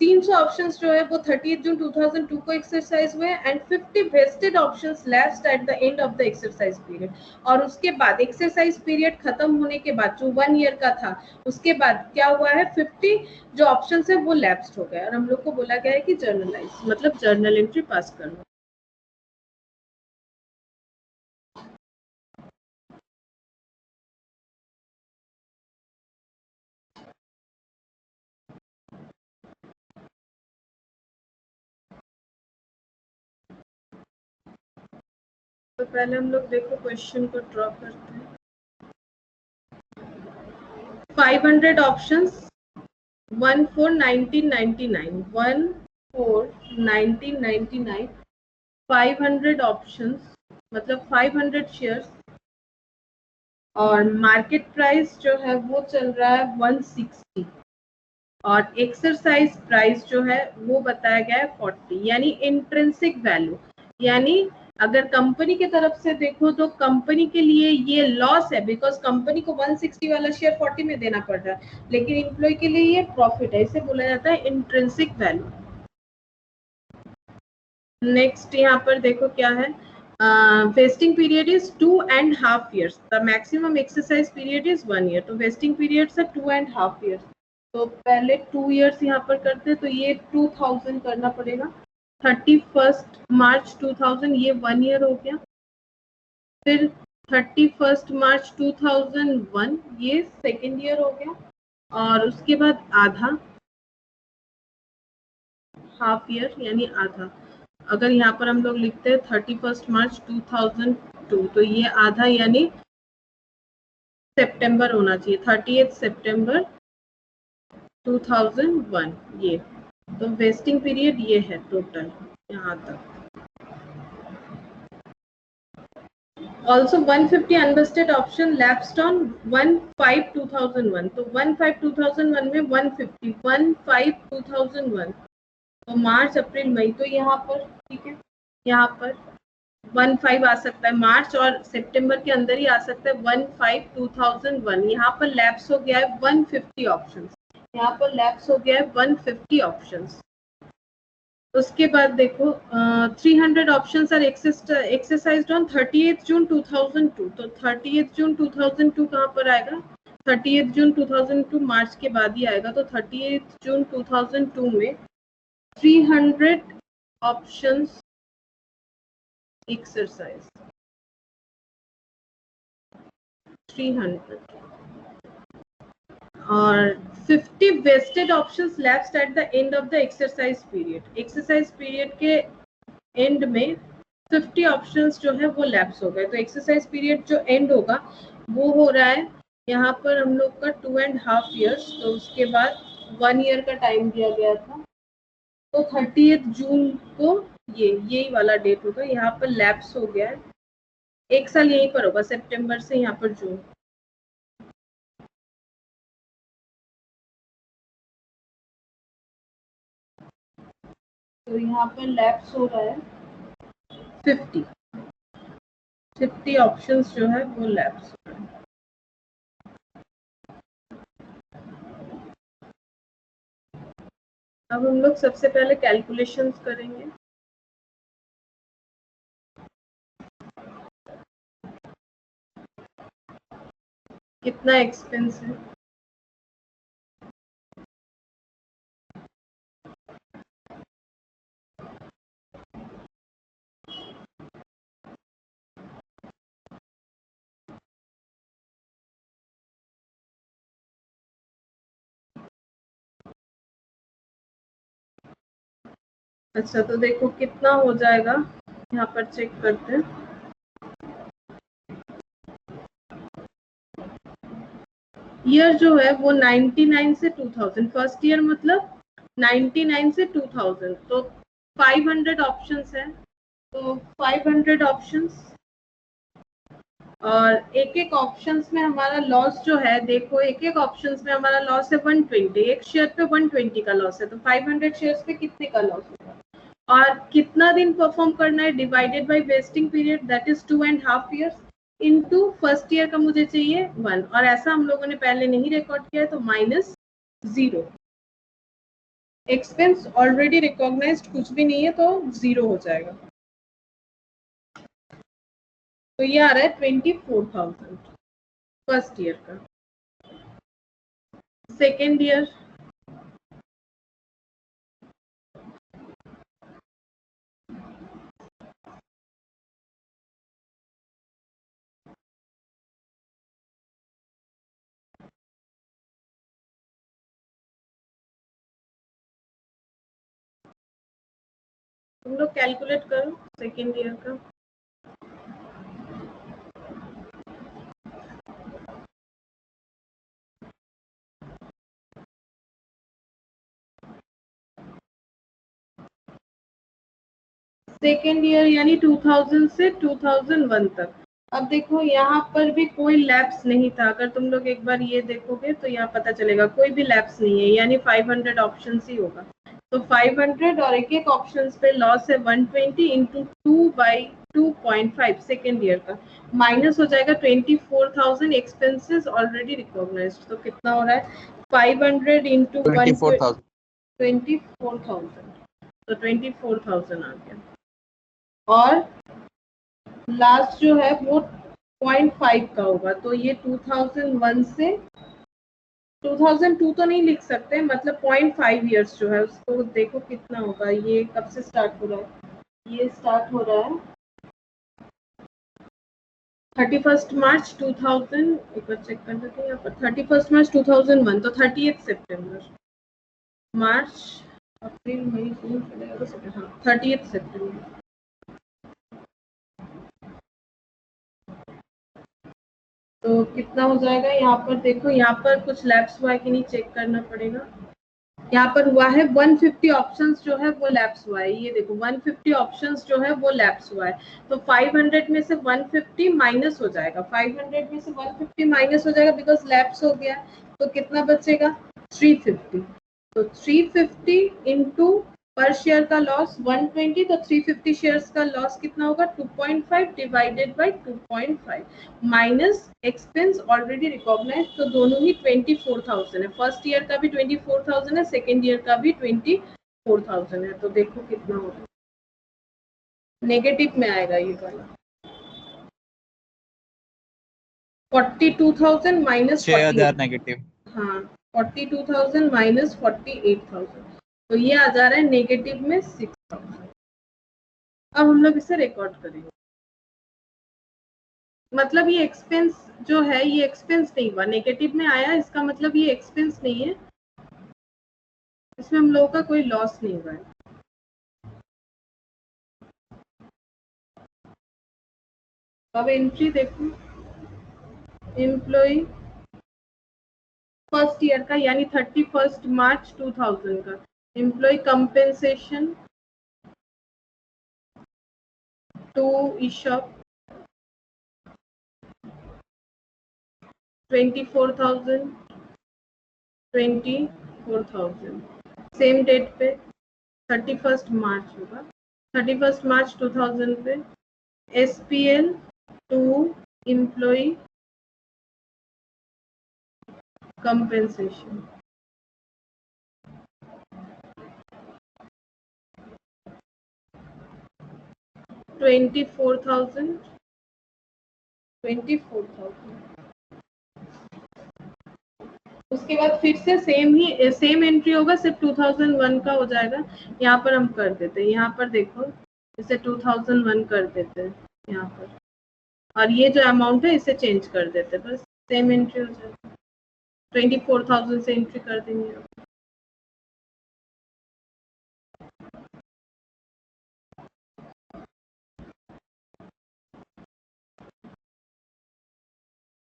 300 options जो है वो 30 जून 2002 को एक्सरसाइज हुए and 50 vested options left at the end of the exercise period. और उसके बाद एक्सरसाइज पीरियड खत्म होने के बाद जो 1 ईयर का था, उसके बाद क्या हुआ है, 50 जो ऑप्शंस है वो लैप्स्ड हो गए और हम लोग को बोला गया है कि जर्नलाइज, मतलब जर्नल एंट्री पास करना। तो पहले हम लोग देखो क्वेश्चन को ड्रॉ करते हैं। 500 ऑप्शंस 1/4/1999 1/4/1999 500 ऑप्शंस मतलब 500 शेयर्स और मार्केट प्राइस जो है वो चल रहा है 160 और एक्सरसाइज प्राइस जो है वो बताया गया है 40, यानी इंट्रिंसिक वैल्यू। यानी अगर कंपनी की तरफ से देखो तो कंपनी के लिए ये लॉस है, बिकॉज कंपनी को 160 वाला शेयर 40 में देना पड़ रहा है, लेकिन एम्प्लॉय के लिए ये प्रॉफिट है, इसे बोला जाता है इंट्रिंसिक वैल्यू। नेक्स्ट यहाँ पर देखो क्या है, vesting period is 2.5 years, the maximum exercise period is 1 year, तो वेस्टिंग पीरियड है 2.5 years। तो पहले 2 years यहाँ पर करते हैं, तो ये 2000 करना पड़ेगा, 31 मार्च 2000 ये 1 year हो गया, फिर 31 मार्च 2001 ये 2nd year हो गया, और उसके बाद आधा हाफ ईयर यानी आधा। अगर यहाँ पर हम लोग लिखते हैं 31 मार्च 2002 तो ये आधा यानी सितंबर होना चाहिए, 30 सितंबर 2001 ये। तो वेस्टिंग पीरियड ये है टोटल यहाँ तक। Also 150 unvested option lapsed on 1/5/2001, तो 1/5/2001 में 150 1/5/2001 तो मार्च अप्रैल मई, तो यहाँ पर ठीक है, यहाँ पर 1/5 आ सकता है मार्च और सितंबर के अंदर ही आ सकता है 1/5/2001। यहाँ पर लैप्स हो गया है 150 ऑप्शंस, यहाँ पर लैप्स हो गया है 150 ऑप्शंस। उसके बाद देखो 300 ऑप्शंस आर एक्सरसाइज्ड ऑन 30 जून 2002, तो 30 जून 2002 कहाँ पर आएगा, 30 जून 2002 मार्च के बाद ही आएगा, तो 30 जून 2002 में 300 ऑप्शंस एक्सरसाइज 300 और 50 vested options lapsed at the end of the exercise period. Exercise period के एंड में 50 ऑप्शंस जो है वो लैप्स हो गए, तो एक्सरसाइज पीरियड जो एंड होगा वो हो रहा है यहाँ पर हम लोग का 2.5 years, तो उसके बाद 1 year का टाइम दिया गया था, तो 30 जून को यही वाला डेट होगा, यहाँ पर लैप्स हो गया है, 1 साल यहीं पर होगा सितंबर से यहाँ पर जून। तो यहाँ पर लैप्स हो रहा है 50 ऑप्शंस जो है वो लैप्स हो रहा है। अब हम लोग सबसे पहले कैलकुलेशंस करेंगे। कितना एक्सपेंस है, अच्छा तो देखो कितना हो जाएगा, यहाँ पर चेक करते हैं। ईयर जो है वो 99 से 2000, फर्स्ट ईयर मतलब 99 से 2000, तो 500 ऑप्शंस है, तो 500 ऑप्शंस और एक एक ऑप्शंस में हमारा लॉस जो है, देखो एक एक ऑप्शंस में हमारा लॉस है 120, एक शेयर पे 120 का लॉस है, तो 500 शेयर्स पे कितने का लॉस होगा और कितना दिन परफॉर्म करना है, divided by vesting period that is 2.5 years into first year का मुझे चाहिए 1, और ऐसा हम लोगों ने पहले नहीं रिकॉर्ड किया है तो -0। एक्सपेंस ऑलरेडी रिकॉग्नाइज्ड कुछ भी नहीं है तो 0 हो जाएगा। तो ये आ रहा है 24,000 फर्स्ट ईयर का। सेकेंड ईयर तुम लोग कैलकुलेट करो सेकेंड ईयर का। सेकेंड ईयर यानी 2000 से 2001 तक। अब देखो यहाँ पर भी कोई लैप्स नहीं था। अगर तुम लोग एक बार ये देखोगे तो यहाँ पता चलेगा कोई भी लैप्स नहीं है, यानी 500 ऑप्शन ही होगा। तो 500 और एक एक ऑप्शन पे लॉस है 120 इंटू 2/2.5 सेकेंड ईयर का, माइनस हो जाएगा 24,000 एक्सपेंसेस ऑलरेडी रिकॉग्नाइज्ड। तो कितना हो रहा है 500 इंटू 24,000। 24,000। तो 24,000 आ गया। और लास्ट जो है वो 0.5 का होगा। तो ये 2001 से 2002 तो नहीं लिख सकते, मतलब 0.5 ईयर्स जो है उसको देखो कितना होगा। ये कब से स्टार्ट हो रहा है? ये स्टार्ट हो रहा है 31 मार्च 2000। एक बार चेक कर लेते हैं यहाँ पर 31 मार्च 2001। तो 30 सितंबर, मार्च, अप्रैल, मई, जून, जुलाई, अगस्त, हाँ 30 सितंबर। तो कितना हो जाएगा यहाँ पर देखो, यहाँ पर कुछ लैप्स हुआ है कि नहीं चेक करना पड़ेगा। यहाँ पर हुआ है 150 ऑप्शंस जो है वो लैप्स हुआ है। ये देखो 150 ऑप्शंस जो है वो लैप्स हुआ है। तो 500 में से 150 माइनस हो जाएगा, 500 में से 150 माइनस हो जाएगा बिकॉज लैप्स हो गया। तो कितना बचेगा 350। तो 350 इंटू पर शेयर का लॉस 120। तो 350 शेयर्स का लॉस कितना होगा 2.5 divided by 2.5 minus expense already recognise. तो दोनों ही 24,000 है। फर्स्ट ईयर का भी 24,000 है, सेकेंड ईयर का भी 24,000 है। तो देखो कितना होगा, नेगेटिव में आएगा ये वाला 42,000 माइनस 6,000 नेगेटिव। हाँ 42,000 माइनस 48,000। तो ये आ जा रहा है नेगेटिव में 6,000। अब हम लोग इसे रिकॉर्ड करेंगे। मतलब ये एक्सपेंस जो है ये एक्सपेंस नहीं हुआ, नेगेटिव में आया, इसका मतलब ये एक्सपेंस नहीं है, इसमें हम लोगों का कोई लॉस नहीं हुआ है। अब एंट्री देखो, एम्प्लॉय फर्स्ट ईयर का यानी 31 मार्च 2000 का, employee compensation to ESOP 24,000 same date पे 31 मार्च होगा, 31 मार्च 2000 पे SPL टू एम्प्लॉय कंपेंसेशन 24,000 उसके बाद फिर से सेम एंट्री होगा, सिर्फ 2001 का हो जाएगा। यहाँ पर हम कर देते हैं, यहाँ पर देखो इसे 2001 कर देते हैं यहाँ पर, और ये जो अमाउंट है इसे चेंज कर देते हैं, बस सेम एंट्री हो जाएगा। 24,000 से एंट्री कर देंगे।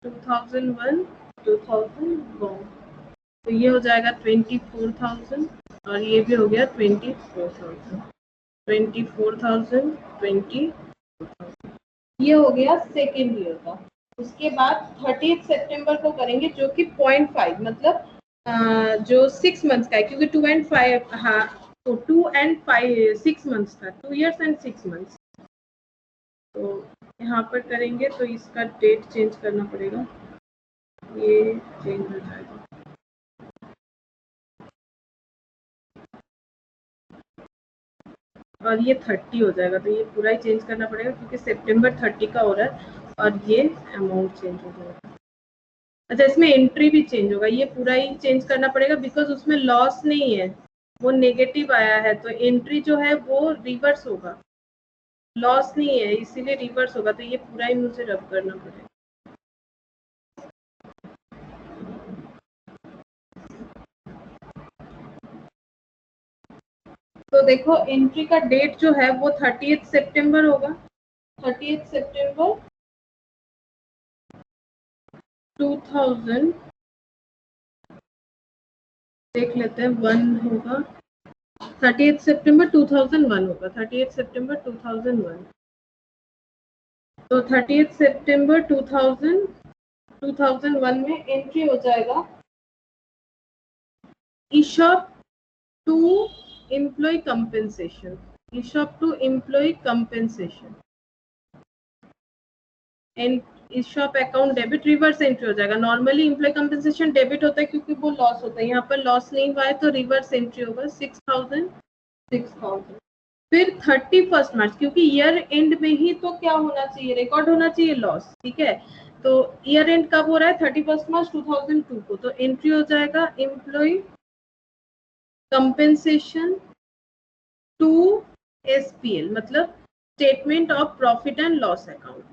2001 2001 तो ये हो जाएगा 24,000 और ये भी हो गया 24,000 ये हो गया सेकेंड ईयर का। उसके बाद 30 सितंबर को करेंगे जो कि 0.5 मतलब जो 6 मंथ्स का है, क्योंकि 2 and 5 हाँ तो 2 and 5 6 मंथ्स था, 2 years and 6 months। तो यहाँ पर करेंगे तो इसका डेट चेंज करना पड़ेगा, ये चेंज हो जाएगा। और ये 30 हो जाएगा, तो ये पूरा ही चेंज करना पड़ेगा क्योंकि सितंबर 30 का हो रहा है और ये अमाउंट चेंज हो जाएगा। अच्छा, इसमें एंट्री भी चेंज होगा, ये पूरा ही चेंज करना पड़ेगा बिकॉज उसमें लॉस नहीं है, वो नेगेटिव आया है, तो एंट्री जो है वो रिवर्स होगा, लॉस नहीं है इसीलिए रिवर्स होगा, तो ये पूरा ही मुझे रब करना पड़ेगा। तो देखो एंट्री का डेट जो है वो 30 सितंबर होगा, 30 सितंबर 2000, देख लेते हैं 1 होगा, 30 सितंबर 2001 होगा, 30 सितंबर 2001। तो 30 सितंबर 2001 में एंट्री हो जाएगा ESOP to employee compensation, ESOP to employee compensation and ESOP account debit reverse entry हो जाएगा। नॉर्मली एम्प्लॉय कंपनसेशन डेबिट होता है क्योंकि वो लॉस होता है, यहाँ पर लॉस नहीं हुआ है तो रिवर्स एंट्री होगा 6000। फिर 31 मार्च, क्योंकि ईयर एंड में ही तो क्या होना चाहिए, रिकॉर्ड होना चाहिए लॉस, ठीक है, तो ईयर एंड कब हो रहा है 31 मार्च 2002 को, तो एंट्री हो जाएगा एम्प्लॉय कंपेंसेशन टू SPL, मतलब statement of profit and loss account.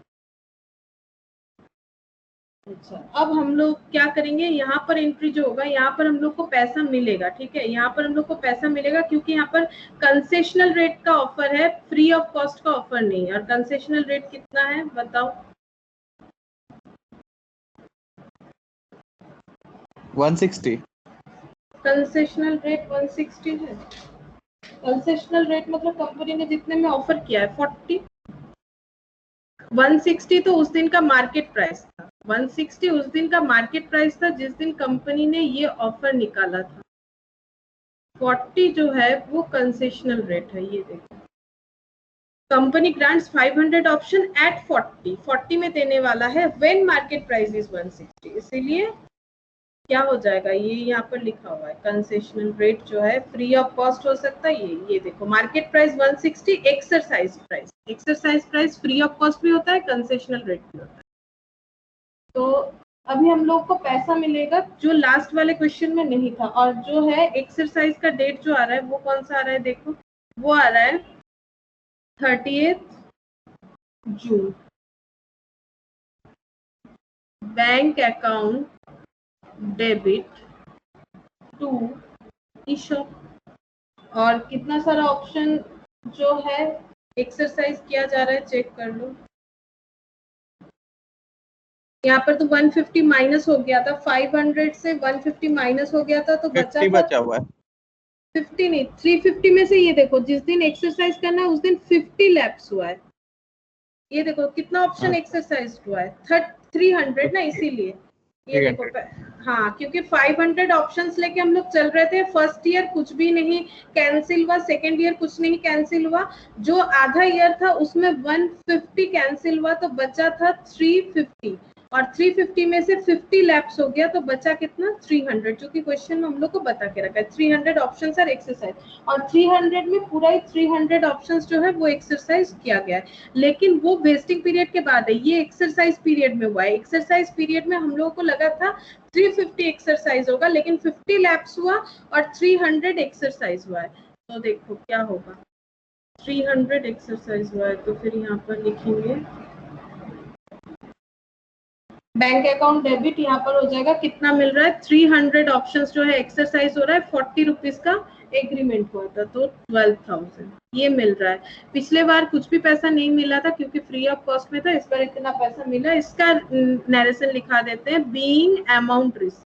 अच्छा, अब हम लोग क्या करेंगे, यहाँ पर एंट्री जो होगा, यहाँ पर हम लोग को पैसा मिलेगा, ठीक है, यहाँ पर हम लोग को पैसा मिलेगा क्योंकि यहाँ पर कंसेशनल रेट का ऑफर है, फ्री ऑफ कॉस्ट का ऑफर नहीं है। और कंसेशनल रेट कितना है बताओ? 160। कंसेशनल रेट 160 है। कंसेशनल रेट मतलब कंपनी ने जितने में ऑफर किया है 40। 160 तो उस दिन का मार्केट प्राइस था, 160 उस दिन का मार्केट प्राइस था जिस दिन कंपनी ने ये ऑफर निकाला था। 40 जो है वो कंसेशनल रेट है। ये देखो, कंपनी ग्रांट्स 500 ऑप्शन एट 40 में देने वाला है व्हेन मार्केट प्राइस इज 160, इसीलिए क्या हो जाएगा, ये यहाँ पर लिखा हुआ है कंसेशनल रेट जो है फ्री ऑफ कॉस्ट हो सकता है। ये देखो market price 160, exercise price free of cost भी होता है, कंसेशनल रेट भी होता है। तो अभी हम लोग को पैसा मिलेगा जो लास्ट वाले क्वेश्चन में नहीं था, और जो है एक्सरसाइज का डेट जो आ रहा है वो कौन सा आ रहा है, देखो वो आ रहा है 30 जून। Bank account debit to ESOP, और कितना सारा ऑप्शन जो है एक्सरसाइज किया जा रहा है, चेक कर लो। यहाँ पर तो 150 माइनस हो गया था, 500 से 150 माइनस हो गया था, तो बचा हुआ है 50 नहीं, 350 में से ये देखो जिस दिन एक्सरसाइज करना है उस दिन 50 लैप्स हुआ है। ये देखो कितना ऑप्शन एक्सरसाइज हुआ है, 300 ना, इसीलिए ये देखो। हाँ, क्योंकि 500 ऑप्शंस लेके हम लोग चल रहे थे। फर्स्ट ईयर कुछ भी नहीं कैंसिल हुआ, सेकेंड ईयर कुछ नहीं कैंसिल हुआ, जो आधा ईयर था उसमें 150 कैंसिल हुआ, तो बचा था 350, और 350 में से 50 लैप्स हो गया, तो बचा कितना 300, जो कि क्वेश्चन में हम लोग को बता के रखा है। 300 ऑप्शंस आर एक्सरसाइज, और 300 में पूरा ही 300 ऑप्शंस जो है वो एक्सरसाइज किया गया है, लेकिन वो वेस्टिंग पीरियड के बाद है, ये एक्सरसाइज पीरियड में हुआ है। एक्सरसाइज पीरियड में हम लोगों को लगा था 350 एक्सरसाइज होगा, लेकिन 50 लैप्स हुआ और 300 एक्सरसाइज हुआ है। तो देखो क्या होगा, 300 एक्सरसाइज हुआ है, तो फिर यहाँ पर लिखेंगे बैंक अकाउंट डेबिट, यहाँ पर हो जाएगा कितना मिल रहा है, 300 ऑप्शंस जो है एक्सरसाइज हो रहा है, 40 रुपीज का एग्रीमेंट हुआ था, तो 12,000 ये मिल रहा है। पिछले बार कुछ भी पैसा नहीं मिला था क्योंकि फ्री ऑफ कॉस्ट में था, इस बार इतना पैसा मिला। इसका नरेशन लिखा देते हैं, बीइंग अमाउंट रिसीव्ड।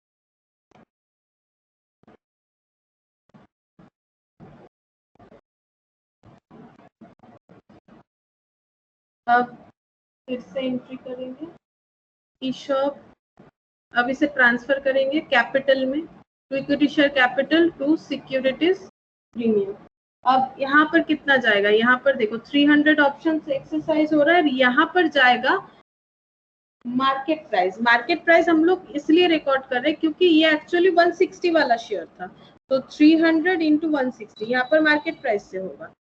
अब फिर से एंट्री करेंगे ESOP, अब इसे ट्रांसफर करेंगे कैपिटल में, to equity share capital to securities premium. अब यहाँ पर कितना जाएगा, यहाँ पर देखो 300 ऑप्शन एक्सरसाइज हो रहा है, यहाँ पर जाएगा मार्केट प्राइस। मार्केट प्राइस हम लोग इसलिए रिकॉर्ड कर रहे हैं क्योंकि ये एक्चुअली 160 वाला शेयर था, तो 300 इंटू 160 यहाँ पर मार्केट प्राइस से होगा।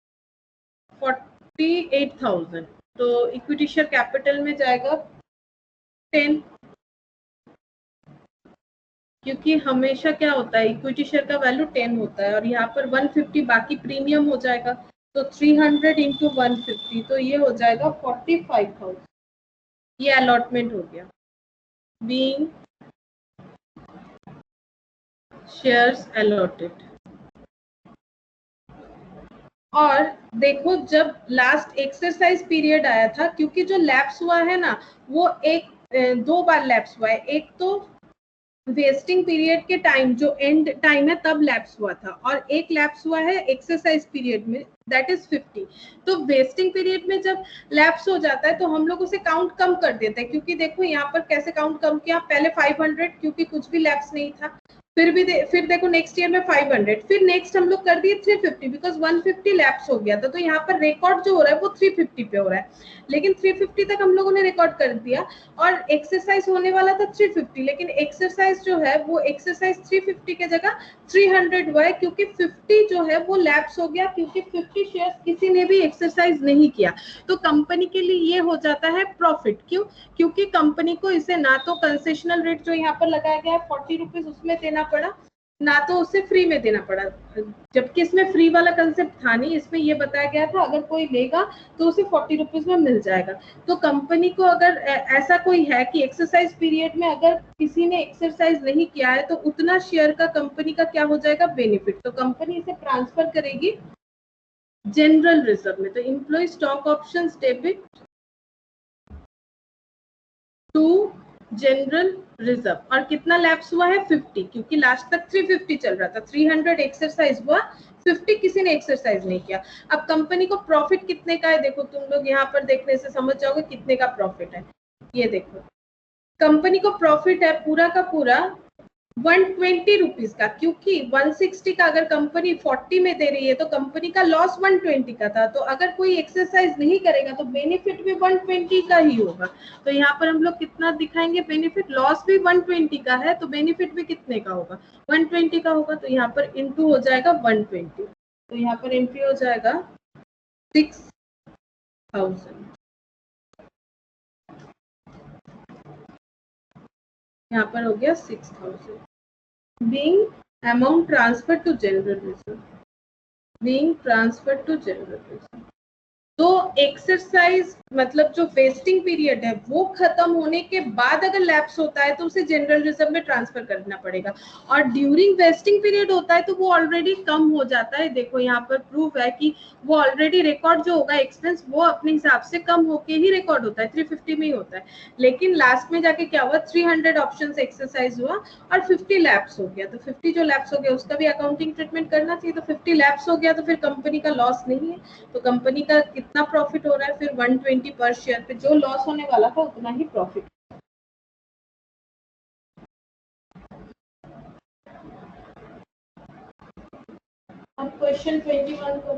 48,000, तो इक्विटी शेयर कैपिटल में जाएगा 10, क्योंकि हमेशा क्या होता है इक्विटी शेयर का वैल्यू 10 होता है और यहाँ पर 150 बाकी प्रीमियम हो जाएगा, तो 300 इंटू 150, तो ये हो जाएगा 45,000। ये अलॉटमेंट हो गया, बीइंग शेयर्स अलॉटेड। और देखो जब लास्ट एक्सरसाइज पीरियड आया था, क्योंकि जो लैप्स हुआ है ना वो दो बार लैप्स हुआ है, एक तो वेस्टिंग पीरियड के टाइम जो एंड टाइम है तब लैप्स हुआ था, और एक लैप्स हुआ है एक्सरसाइज पीरियड में, दैट इज 50। तो वेस्टिंग पीरियड में जब लैप्स हो जाता है तो हम लोग उसे काउंट कम कर देते हैं, क्योंकि देखो यहाँ पर कैसे काउंट कम किया, पहले 500 क्योंकि कुछ भी लैप्स नहीं था, फिर देखो नेक्स्ट ईयर में 500, फिर नेक्स्ट हम लोग कर दिए 350 बिकॉज 150 लैप्स हो गया था, तो यहाँ पर रिकॉर्ड जो हो रहा है वो 350 पे हो रहा है, लेकिन 350 तक हम लोगों ने रिकॉर्ड कर दिया और एक्सरसाइज होने वाला था 350, लेकिन एक्सरसाइज जो है वो एक्सरसाइज 350 के जगह 300 हुआ है, क्योंकि 50 जो है वो लैप्स हो गया, क्योंकि 50 शेयर्स किसी ने भी एक्सरसाइज नहीं किया, तो कंपनी के लिए ये हो जाता है प्रॉफिट। क्यों? क्योंकि कंपनी को इसे ना तो कंसेशनल रेट जो यहाँ पर लगाया गया है 40 रुपीज उसमें देना पड़ा, ना तो उसे फ्री में देना पड़ा, जबकि इसमें फ्री वाला कंसेप्ट था नहीं, इसमें ये बताया गया था अगर कोई लेगा तो उसे 40 रुपीज में मिल जाएगा। तो कंपनी को अगर ऐसा कोई है कि एक्सरसाइज पीरियड में अगर किसी ने एक्सरसाइज नहीं किया है तो उतना शेयर का कंपनी का क्या हो जाएगा, बेनिफिट, तो कंपनी इसे ट्रांसफर करेगी जनरल रिजर्व में। तो employee stock options debit to general reserve, और कितना लैप्स हुआ है 50, क्योंकि लास्ट तक 350 चल रहा था, 300 एक्सरसाइज हुआ, 50 किसी ने एक्सरसाइज नहीं किया। अब कंपनी को प्रॉफिट कितने का है, देखो तुम लोग यहाँ पर देखने से समझ जाओगे कितने का प्रॉफिट है। ये देखो कंपनी को प्रॉफिट है पूरा का पूरा 120 रुपीज का, क्योंकि 160 का अगर कंपनी 40 में दे रही है तो कंपनी का लॉस 120 का था, तो अगर कोई एक्सरसाइज नहीं करेगा तो बेनिफिट भी 120 का ही होगा। तो यहाँ पर हम लोग कितना दिखाएंगे बेनिफिट, लॉस भी 120 का है तो बेनिफिट भी कितने का होगा, 120 का होगा, तो यहाँ पर इंटू हो जाएगा 120, तो यहाँ पर एंट्री हो जाएगा 6,000, यहाँ पर हो गया 6,000। being amount transferred to general reserve, being transferred to general reserve। तो एक्सरसाइज मतलब जो वेस्टिंग पीरियड है वो खत्म होने के बाद अगर लैप्स होता है तो उसे जनरल रिजर्व में ट्रांसफर करना पड़ेगा, और ड्यूरिंग वेस्टिंग पीरियड होता है तो वो ऑलरेडी कम हो जाता है। देखो यहाँ पर प्रूफ है कि वो ऑलरेडी रिकॉर्ड जो होगा एक्सपेंस वो अपने हिसाब से कम होके ही रिकॉर्ड होता है, 350 में ही होता है, लेकिन लास्ट में जाके क्या हुआ 300 ऑप्शंस एक्सरसाइज हुआ और 50 लैप्स हो गया, तो 50 जो लैप्स हो गया उसका भी अकाउंटिंग ट्रीटमेंट करना चाहिए, तो 50 लैप्स हो गया तो फिर कंपनी का लॉस नहीं है, तो कंपनी का कितना प्रॉफिट हो रहा है फिर 120 पर शेयर पे, जो लॉस होने वाला था उतना ही प्रॉफिट। अब क्वेश्चन 21 को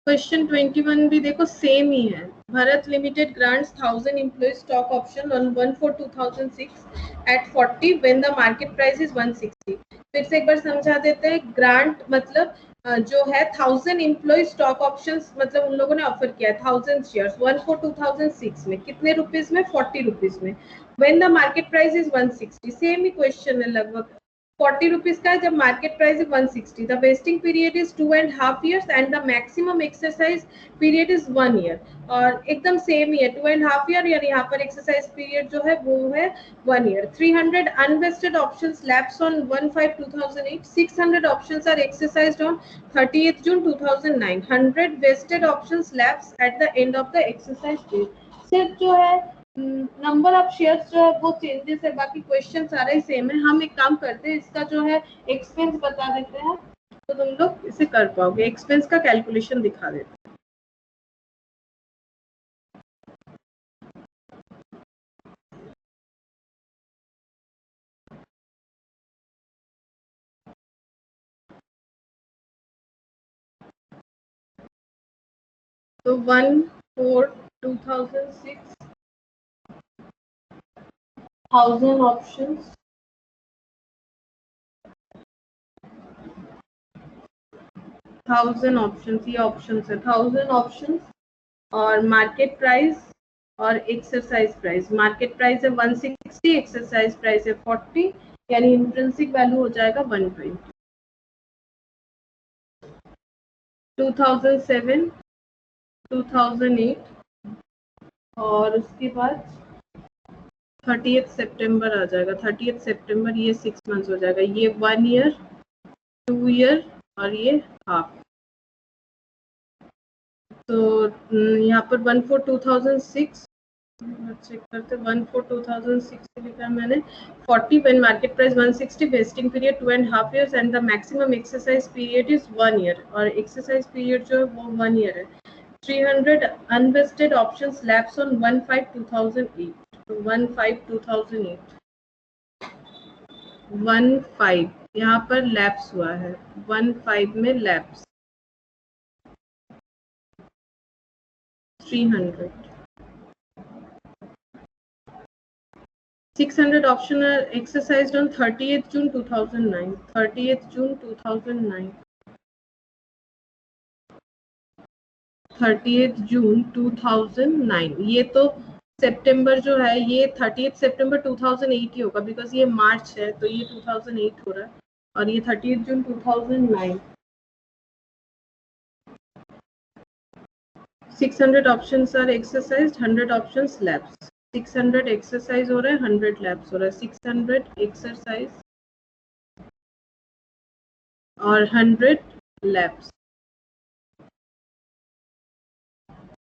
क्वेश्चन 21 भी देखो सेम ही है। Bharat limited grants 1000 employee stock option on 1/4/2006 at 40 when the market price is 160। फिर से एक बार समझा देते हैं, ग्रांट मतलब जो है 1000 एम्प्लॉय स्टॉक ऑप्शंस मतलब उन लोगों ने ऑफर किया है 1000 शेयर्स 1/4/2006 में, कितने रुपीस में, 40 रुपीस में, when the market price is 160, same he question है लगभग, 40 रुपीज का है जब मार्केट प्राइस है 160, the vesting period is 2.5 years and the maximum exercise period is 1 year, और एकदम सेम ही है 2.5 year, या यहाँ पर एक्सरसाइज पीरियड जो है वो है 1 year। 300 unvested options lapse on 1/5/2008, 600 options are exercised on 30th June 2009, 100 vested options lapse at the end of the exercise period. सिर्फ जो है नंबर ऑफ शेयर्स जो है वो चेंजेस है, बाकी क्वेश्चन सारे ही सेम है। हम एक काम करते हैं, इसका जो है एक्सपेंस बता देते हैं तो तुम लोग इसे कर पाओगे, एक्सपेंस का कैलकुलेशन दिखा देते हैं। तो 1/4 2006 1000 ऑप्शंस, 1000 ऑप्शंस, ये ऑप्शंस है 1000 ऑप्शंस और मार्केट प्राइस और एक्सरसाइज प्राइस। मार्केट प्राइस है 160, एक्सरसाइज प्राइस है 40, यानी इंट्रिंसिक वैल्यू हो जाएगा 120। 2007 2008 और उसके बाद 30 सितंबर आ जाएगा। 30 सितंबर ये 6 मंथ्स हो जाएगा। ये 1 ईयर, 2 ईयर और ये हाफ। तो यहाँ पर 1 for 2006 चेक करते, 1 for 2006 लिखा मैंने। 40 when market price 160, vesting period 2.5 years and the maximum exercise period is 1 year, और exercise period जो है वो 1 year है। 300 unvested options lapse on 1/5/2008, तो 1/5/2008 1/5 यहाँ पर लैप्स हुआ है, 1/5 में lapse 300। 600 option are exercised on 30th June 2009, 30th June 2009, 30th June 2009। ये तो सितंबर जो है ये 30th सितंबर 2008 ही होगा, बिकॉज ये मार्च है तो ये 2008 हो रहा है, और ये 30th June 2009। 600 options are exercised, 100 options lapse। 600 exercise हो रहा है, 100 लैप्स हो रहा है। 600 एक्सरसाइज और 100 लैप्स।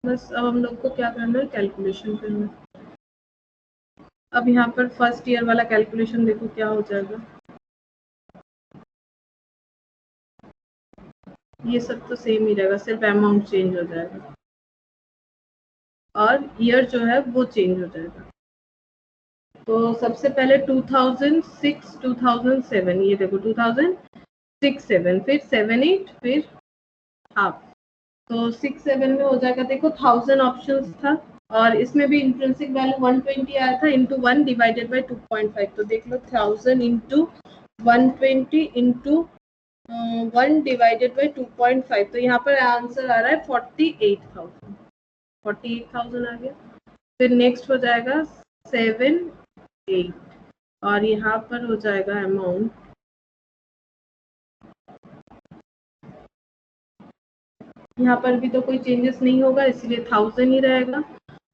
बस अब हम लोग को क्या करना है, कैलकुलेशन करना है। अब यहाँ पर फर्स्ट ईयर वाला कैलकुलेशन देखो क्या हो जाएगा। ये सब तो सेम ही रहेगा, सिर्फ अमाउंट चेंज हो जाएगा और ईयर जो है वो चेंज हो जाएगा। तो सबसे पहले 2006 2007, ये देखो 2006 7, फिर 7 8, फिर हाफ। तो 6 7 में हो जाएगा, देखो 1000 ऑप्शंस था और इसमें भी इंट्रिंसिक वैल्यू 120 आया था इंटू 1 डिवाइडेड बाय 2.5। तो देख लो 1000 इंटू 120 इंटू 1 डिवाइडेड बाय 2.5। तो यहाँ पर आंसर आ रहा है 48,000। 48,000 आ गया। फिर नेक्स्ट हो जाएगा 7 8 और यहाँ पर हो जाएगा अमाउंट, यहाँ पर भी तो कोई चेंजेस नहीं होगा इसलिए 1000 ही रहेगा,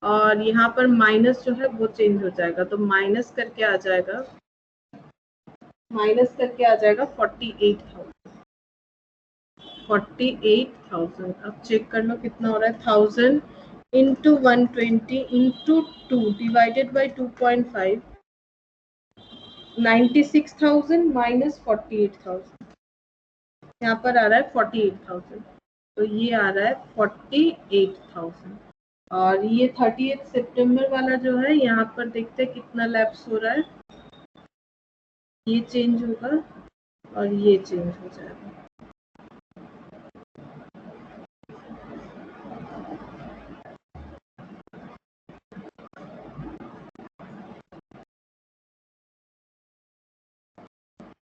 और यहाँ पर माइनस जो है वो चेंज हो जाएगा। तो माइनस करके आ जाएगा, 48,000। 48,000। अब चेक कर लो कितना हो रहा है। 1000 into 120 into 2 divided by 2.5, 96,000 minus 48,000, यहाँ पर आ रहा है 48,000। तो ये आ रहा है 48,000। और ये 30 सितंबर वाला जो है यहाँ पर देखते हैं कितना लैप्स हो रहा है। ये चेंज होगा और ये चेंज हो जाएगा।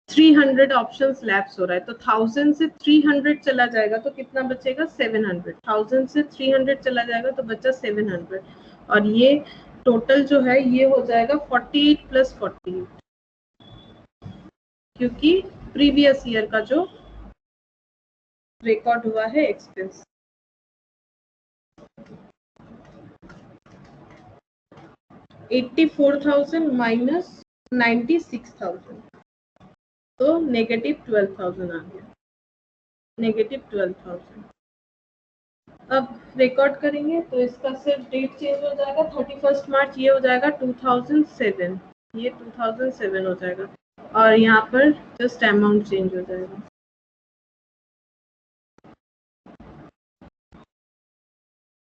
थ्री 300 ऑप्शंस लैप्स हो रहा है, तो 1000 से 300 चला जाएगा तो कितना बचेगा 700। 1000 से 300 चला जाएगा तो बचा 700, और ये टोटल जो है ये हो जाएगा 48 प्लस 48, क्योंकि प्रीवियस ईयर का जो रिकॉर्ड हुआ है एक्सपेंस। $84,000 माइनस 96,000, तो नेगेटिव 12,000 आ गया, नेगेटिव 12,000। अब रिकॉर्ड करेंगे तो इसका सिर्फ डेट चेंज हो जाएगा, 31 मार्च ये हो जाएगा 2007, ये 2007 हो जाएगा, और यहाँ पर जस्ट अमाउंट चेंज हो जाएगा।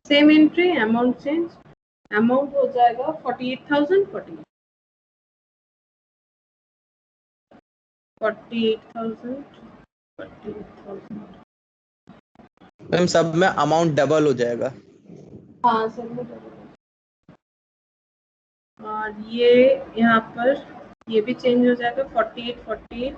Same entry, amount change, amount हो जाएगा 48,000, 48,000, 48,000। मैम सब में अमाउंट डबल हो जाएगा। हाँ सबमिट हो गया। और ये यहाँ पर ये भी चेंज हो जाएगा 48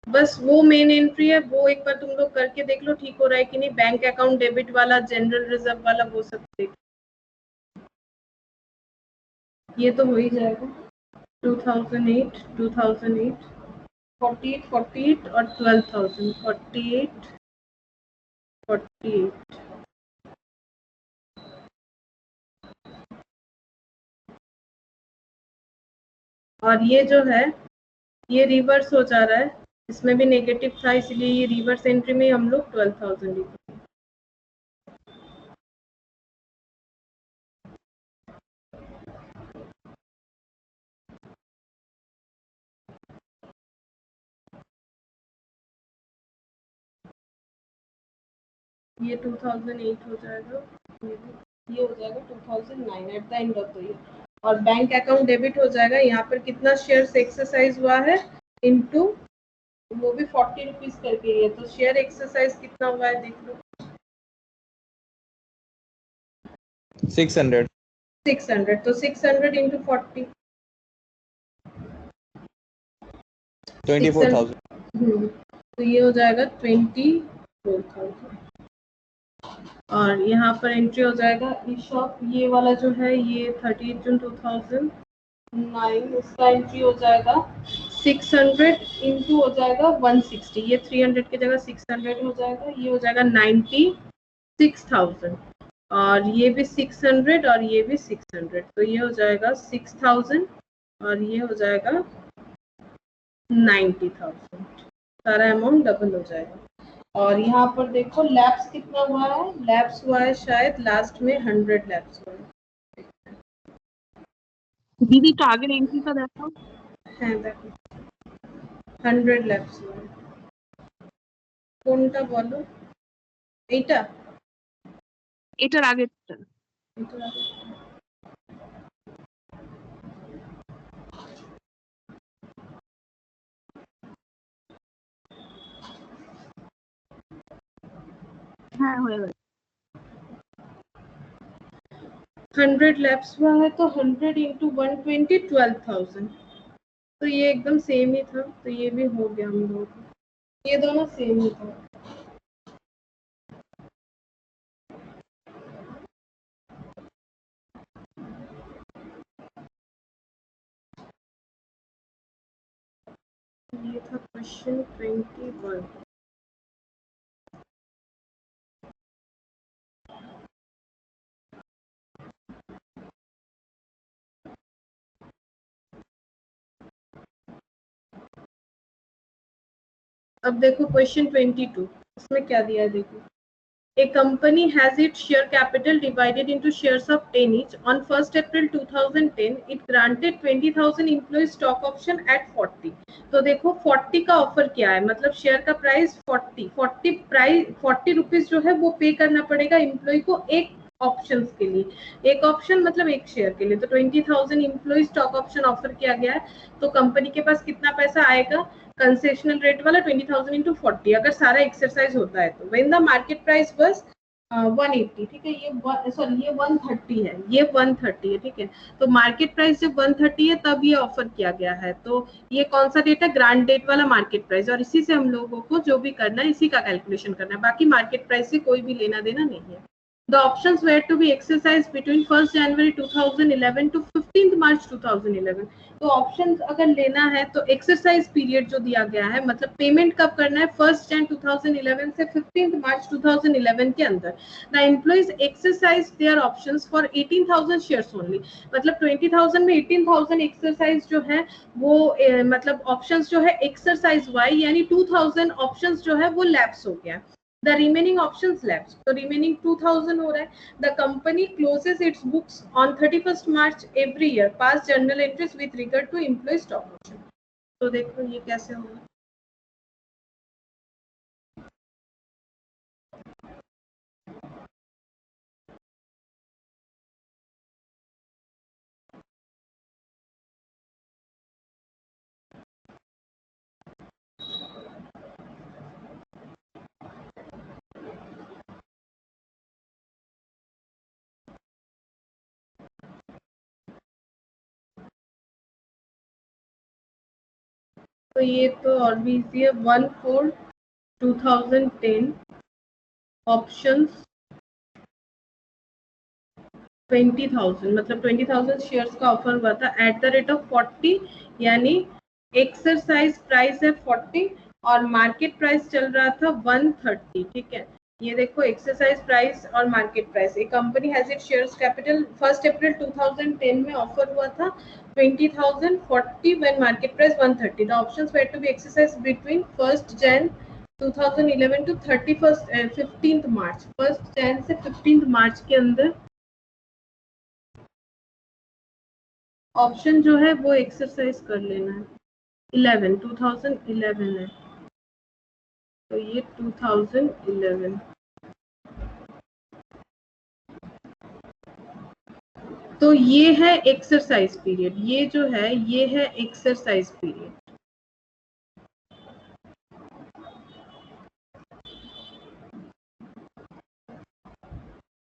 बस वो मेन एंट्री है, वो एक बार तुम लोग करके देख लो ठीक हो रहा है कि नहीं। बैंक अकाउंट डेबिट वाला, जनरल रिजर्व वाला, वो सब देख। ये तो हो ही जाएगा 2008 48 और 12,000 48 और ये जो है ये रिवर्स हो जा रहा है, इसमें भी नेगेटिव था इसलिए ये रिवर्स एंट्री में हम लोग 12,000 लिखे। ये 2008 हो जाएगा, ये हो जाएगा 2009 eight the end of the year. और बैंक अकाउंट डेबिट हो जाएगा, यहाँ पर कितना शेयर्स एक्सरसाइज हुआ है इनटू वो भी 40 रुपीज करके है, तो शेयर एक्सरसाइज कितना हुआ है देख लो। 600 तो 600 इंटू 40 24,000। तो ये हो जाएगा 24,000। और यहाँ पर एंट्री हो जाएगा ई शॉप, ये वाला जो है ये 30 जून 2009, उसका एंट्री हो जाएगा 600 इंटू हो जाएगा 160, ये 300 की जगह 600 हो जाएगा, ये हो जाएगा 96,000। और ये भी 600 और ये भी 600, तो ये हो जाएगा 6,000 और ये हो जाएगा 90,000। सारा अमाउंट डबल हो जाएगा। और यहाँ पर देखो लैप्स कितना हुआ है, लैप्स हुआ है शायद लास्ट में 100 लैप्स हुआ है। दीदी टारगेट एंट्री का देखो। হ্যাঁ দেখো 100 ল্যাপস কোনটা বলো, এইটা এটার আগেরটা। এটার আগে? হ্যাঁ হয়ে গেছে। 100 लैप्स हुआ है तो 100 इंटू 120 12,000, तो ये एकदम सेम ही था, तो ये भी हो गया हम लोगों को, ये दोनों सेम ही था। ये था क्वेश्चन 21। अब देखो क्वेश्चन 22, इसमें क्या दिया है देखो। A company has its share capital divided into shares of 10 each. On 1st April 2010, it granted 20,000 employees stock option at 40. तो देखो 40 का ऑफर क्या है, मतलब शेयर का प्राइस 40 प्राइस 40 रुपीज जो है वो पे करना पड़ेगा एम्प्लॉय को एक ऑप्शंस के लिए, एक ऑप्शन मतलब एक शेयर के लिए। तो 20,000 एम्प्लॉय स्टॉक ऑप्शन ऑफर किया गया है, तो कंपनी के पास कितना पैसा आएगा, कंसेशनल रेट वाला 20,000 इंटू 40, अगर सारा एक्सरसाइज होता है तो। When the market price was 180, ठीक है, ये सॉरी ये 130 है, ये 130 है, ठीक है। तो मार्केट प्राइस जब 130 है तब ये ऑफर किया गया है, तो ये कौन सा डेट है, ग्रांट डेट वाला मार्केट प्राइस, और इसी से हम लोगों को जो भी करना है इसी का कैलकुलेशन करना है, बाकी मार्केट प्राइस से कोई भी लेना देना नहीं है। The options were to be exercised between 1st January 2011 to 15th March 2011। तो ऑप्शंस अगर लेना है तो एक्सरसाइज पीरियड जो दिया गया है, मतलब पेमेंट कब करना है 1st Jan 2011 से 15th March 2011 के अंदर। The employees exercise their options for 18,000 shares only, मतलब 20,000 में 18,000 एक्सरसाइज जो है वो मतलब ऑप्शंस जो है एक्सरसाइज हुआ है, यानी 2,000 ऑप्शंस जो है वो लैप्स हो गया। The remaining options lapsed, तो remaining 2,000 हो रहा है। The company closes its books on 31st March every year, past journal entries with regard to employee stock option। तो देखो ये कैसे होगा। तो ये तो और भी इजी है। 1/4/2010 ऑप्शंस 20,000 मतलब 20,000 शेयर्स का ऑफर हुआ था एट द रेट ऑफ 40, यानी एक्सरसाइज प्राइस है 40 और मार्केट प्राइस चल रहा था 130। ठीक है, ये देखो एक्सरसाइज प्राइस और मार्केट प्राइस। एक company has it shares capital 1 April 2010 में ऑफर हुआ था 20,000 40 when market price 130। The options were to be exercise between 1 Jan 2011 to 15 March. 1 Jan से 15 मार्च के अंदर ऑप्शन जो है वो एक्सरसाइज कर लेना है। 2011 है, तो ये 2011। तो ये है एक्सरसाइज पीरियड, ये जो है ये है एक्सरसाइज पीरियड।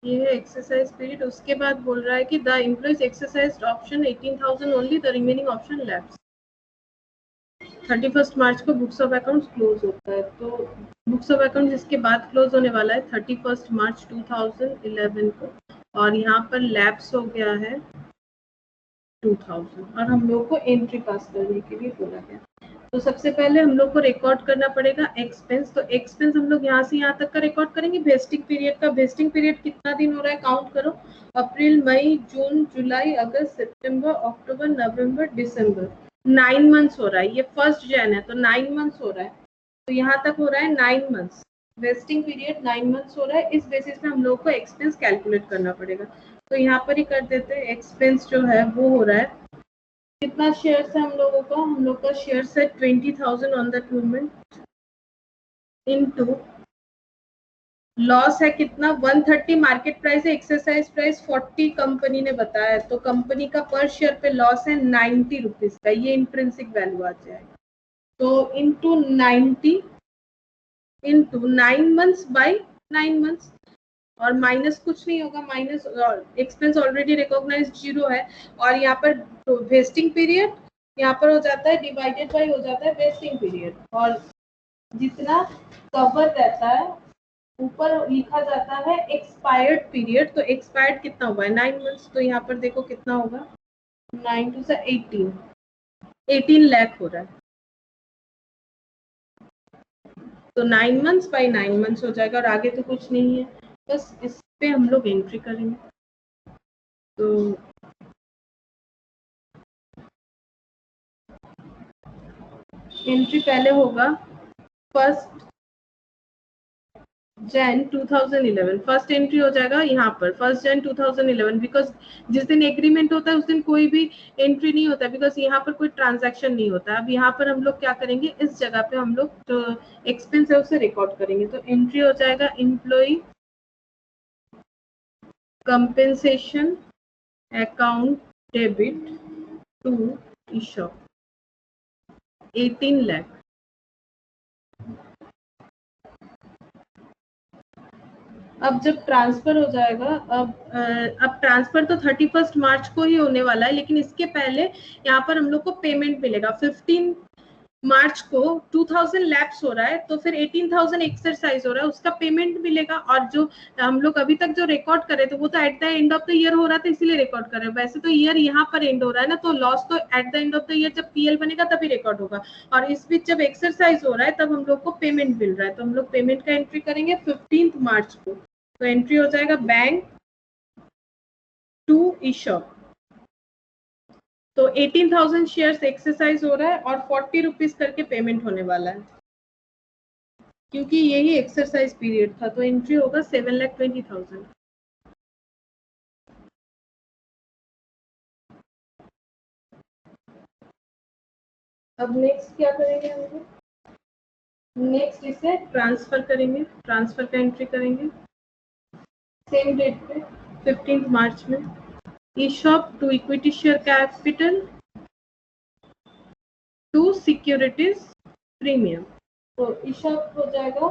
ये है एक्सरसाइज पीरियड। उसके बाद बोल रहा है कि the employees exercised option 18,000 only, the remaining option lapse. 31 मार्च को बुक्स ऑफ अकाउंट्स क्लोज होता है, तो बुक्स ऑफ अकाउंट्स इसके बाद क्लोज होने वाला है 31 मार्च 2011 को, और यहाँ पर लैप्स हो गया है 2000 और हम लोग को एंट्री पास करने के लिए बोला गया। तो सबसे पहले हम लोग को रिकॉर्ड करना पड़ेगा एक्सपेंस। तो एक्सपेंस हम लोग यहाँ से यहाँ तक का रिकॉर्ड करेंगे। वेस्टिंग पीरियड का, वेस्टिंग पीरियड कितना दिन हो रहा है काउंट करो। अप्रैल, मई, जून, जुलाई, अगस्त, सितंबर, अक्टूबर, नवंबर, दिसंबर, 9 मंथ्स हो रहा है। ये 1 Jan है तो 9 मंथ्स हो रहा है, तो यहाँ तक हो रहा है 9 मंथ्स। वेस्टिंग पीरियड 9 मंथ्स हो रहा है। इस बेसिस पे हम लोग को एक्सपेंस कैलकुलेट करना पड़ेगा। तो यहाँ पर ही कर देते हैं। एक्सपेंस जो है वो हो रहा है, कितना शेयर्स है हम लोगों का, हम लोग का शेयर्स है 20,000 on that movement into loss है कितना 130 मार्केट प्राइस है, एक्सरसाइज प्राइस 40 कंपनी ने बताया, तो कंपनी का पर शेयर पे लॉस है 90 रुपीज का, ये इंट्रिंसिक वैल्यू आ जाएगा। तो into 90 into 9 months by 9 months, और माइनस कुछ नहीं होगा, माइनस एक्सपेंस ऑलरेडी रिकॉग्नाइज्ड 0 है, और यहाँ पर वेस्टिंग पीरियड यहाँ पर हो जाता है डिवाइडेड बाय हो जाता है वेस्टिंग पीरियड, और जितना कवर रहता है ऊपर लिखा जाता है एक्सपायर्ड पीरियड। तो एक्सपायर्ड कितना हुआ है 9 मंथ्स, तो यहाँ पर देखो कितना होगा 9 to 18 लाख हो रहा है। तो 9 मंथ्स बाय 9 मंथ्स हो जाएगा, और आगे तो कुछ नहीं है, बस इस पे हम लोग एंट्री करेंगे। तो एंट्री पहले होगा 1 Jan 2011, फर्स्ट एंट्री हो जाएगा यहाँ पर 1 Jan 2011, बिकॉज जिस दिन एग्रीमेंट होता है उस दिन कोई भी एंट्री नहीं होता, बिकॉज यहाँ पर कोई ट्रांजैक्शन नहीं होता। अब यहाँ पर हम लोग क्या करेंगे, इस जगह पे हम लोग जो एक्सपेंस है उसे रिकॉर्ड करेंगे। तो एंट्री हो जाएगा employee compensation account debit to ESOP 18 lakh. अब जब ट्रांसफर हो जाएगा, अब ट्रांसफर तो 31 मार्च को ही होने वाला है, लेकिन इसके पहले यहाँ पर हम लोग को पेमेंट मिलेगा। 15 मार्च को 2000 लैप्स हो रहा है, तो फिर 18,000 एक्सरसाइज हो रहा है, उसका पेमेंट मिलेगा। और जो हम लोग अभी तक जो रिकॉर्ड कर रहे थे वो तो eight the end of the year हो रहा था, इसीलिए रिकॉर्ड कर रहे हैं। वैसे तो ईयर यहाँ पर एंड हो रहा है ना, तो लॉस तो eight the end of the year जब पीएल बनेगा तभी रिकॉर्ड होगा, और इस बीच जब एक्सरसाइज हो रहा है तब हम लोग को पेमेंट मिल रहा है, तो हम लोग पेमेंट का एंट्री करेंगे 15 मार्च को। तो एंट्री हो जाएगा बैंक टू ईशॉप। तो 18,000 शेयर्स एक्सरसाइज हो रहा है और 40 रुपीज करके पेमेंट होने वाला है, क्योंकि यही एक्सरसाइज पीरियड था। तो एंट्री होगा 7,20,000। अब नेक्स्ट क्या करेंगे हम लोग, नेक्स्ट इसे ट्रांसफर करेंगे, ट्रांसफर का एंट्री करेंगे सेम डेट पे 15 मार्च में। ESOP to equity share capital to securities premium. तो ईशॉप हो जाएगा,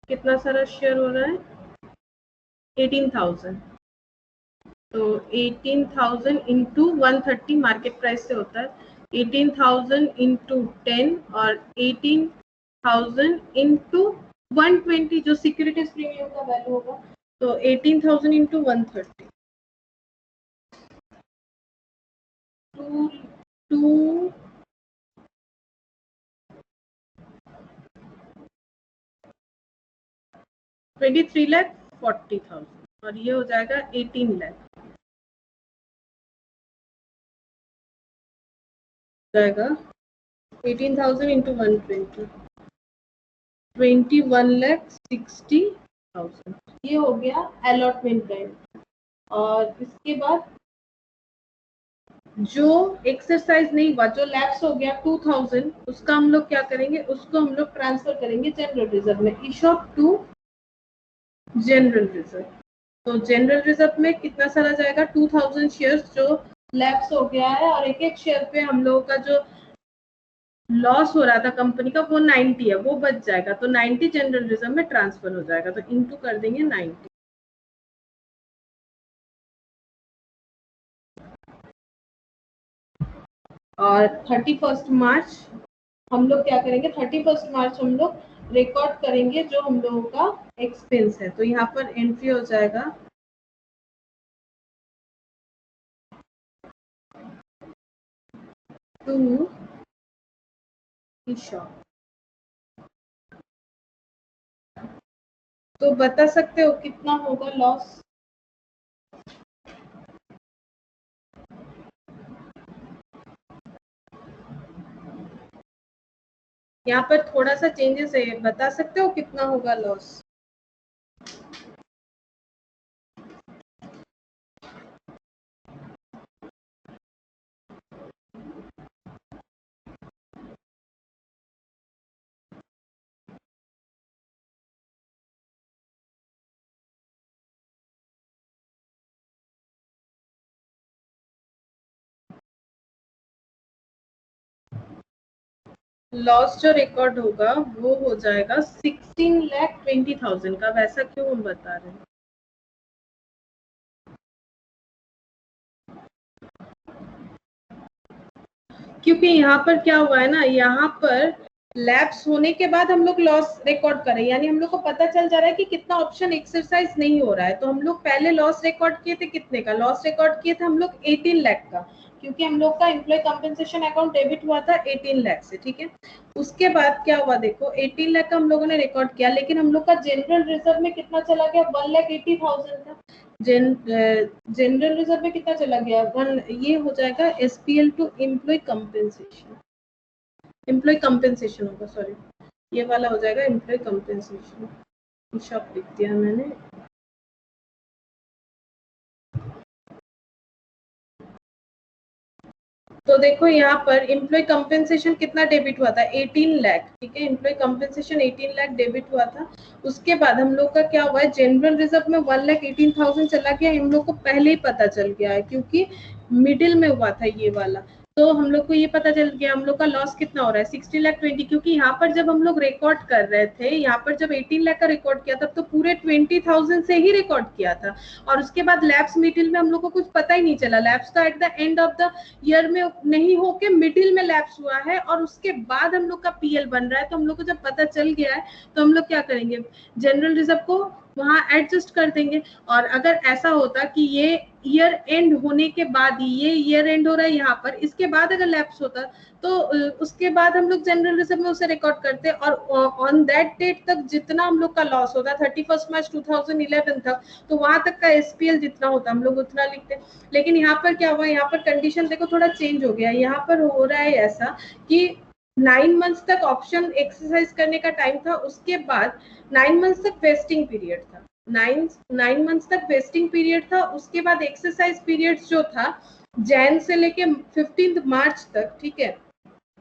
कितना सारा शेयर हो रहा है 18,000, तो 18,000 इंटू 130 मार्केट प्राइस से होता है, 18,000 into 10 और 18,000 into 120 जो सिक्योरिटीज प्रीमियम का वैल्यू होगा, तो 18,000 into 130 टू 23,40,000 और ये हो जाएगा 18 लाख जाएगा 18,000 into 120 21,60,000 ये हो गया अलॉटमेंट टाइम। और इसके बाद जो एक्सरसाइज नहीं हुआ, जो लैप्स हो गया 2000, उसका हम लोग क्या करेंगे, उसको हम लोग ट्रांसफर करेंगे जनरल रिजर्व में, ईशॉप टू जनरल रिजर्व। तो जनरल रिजर्व में कितना सारा जाएगा, 2000 शेयर्स जो लैप्स हो गया है, और एक एक शेयर पे हम लोगों का जो लॉस हो रहा था कंपनी का वो 90 है, वो बच जाएगा, तो 90 जनरल रिजर्व में ट्रांसफर हो जाएगा, तो इनटू कर देंगे 90। और 31 मार्च हम लोग क्या करेंगे, 31 मार्च हम लोग रिकॉर्ड करेंगे जो हम लोगों का एक्सपेंस है। तो यहाँ पर एंट्री हो जाएगा टू ईशॉप। तो बता सकते हो कितना होगा लॉस? यहाँ पर थोड़ा सा चेंजेस है, बता सकते हो कितना होगा लॉस? लॉस जो रिकॉर्ड होगा वो हो जाएगा 16,20,000 का। वैसा क्यों हम बता रहे हैं? क्योंकि यहाँ पर क्या हुआ है ना, यहाँ पर लैप्स होने के बाद हम लोग लॉस रिकॉर्ड करें, यानी हम लोग को पता चल जा रहा है कि कितना ऑप्शन एक्सरसाइज नहीं हो रहा है। तो हम लोग पहले लॉस रिकॉर्ड किए थे, कितने का लॉस रिकॉर्ड किए थे हम लोग? 18 लाख का, क्योंकि हम लोग का एम्प्लॉय कंपनसेशन अकाउंट डेबिट हुआ था 18 लाख से, ठीक है। उसके बाद क्या हुआ देखो, 18 लाख का हम लोगों ने रिकॉर्ड किया, लेकिन हम लोग का जनरल रिजर्व में कितना चला गया, 1,80,000 का। जनरल रिजर्व में कितना चला गया, ये हो जाएगा SPL to employ compensation, employee compensation होगा, सॉरी ये वाला हो जाएगा एम्प्लॉय कंपनसेशन। ईशॉप लिख दिया मैंने। तो देखो यहाँ पर एम्प्लॉय कंपनसेशन कितना डेबिट हुआ था, 18 लाख, ठीक है। एम्प्लॉय कंपनसेशन 18 लाख डेबिट हुआ था। उसके बाद हम लोग का क्या हुआ है, जनरल रिजर्व में 1,18,000 चला गया, हम लोग को पहले ही पता चल गया है क्योंकि मिडिल में हुआ था ये वाला। तो हम लोग को ये पता चल गया हम लोग का लॉस कितना हो रहा है, 60,20,000, क्योंकि यहाँ पर जब हम लोग रिकॉर्ड कर रहे थे, यहाँ पर जब 18 लाख का रिकॉर्ड किया था तो पूरे 20,000 से ही रिकॉर्ड किया था। और उसके बाद लैब्स मिडिल में हम लोग को कुछ पता ही नहीं चला, लैब्स तो eight the end of the year में नहीं होके मिडिल में लैप्स हुआ है, और उसके बाद हम लोग का पीएल बन रहा है। तो हम लोग को जब पता चल गया है तो हम लोग क्या करेंगे, जनरल रिजर्व को वहां एडजस्ट कर देंगे। और अगर ऐसा होता कि ये ईयर एंड होने के बाद, ये ईयर एंड हो रहा है यहाँ पर, इसके बाद अगर लैप्स होता तो उसके बाद हम लोग जनरल रिजर्व में उसे रिकॉर्ड करते, और ऑन दैट डेट तक जितना हम लोग का लॉस होता 31 मार्च 2011 तक, तो वहां तक का एसपीएल जितना होता हम लोग उतना लिखते। लेकिन यहाँ पर क्या हुआ, यहाँ पर कंडीशन देखो थोड़ा चेंज हो गया। यहाँ पर हो रहा है ऐसा कि 9 मंथ्स तक ऑप्शन एक्सरसाइज करने का टाइम था, उसके बाद 9 मंथ्स तक वेस्टिंग पीरियड था, 9 मंथ्स तक वेस्टिंग पीरियड था। उसके बाद एक्सरसाइज पीरियड जो था जैन से लेके 15 मार्च तक, ठीक है,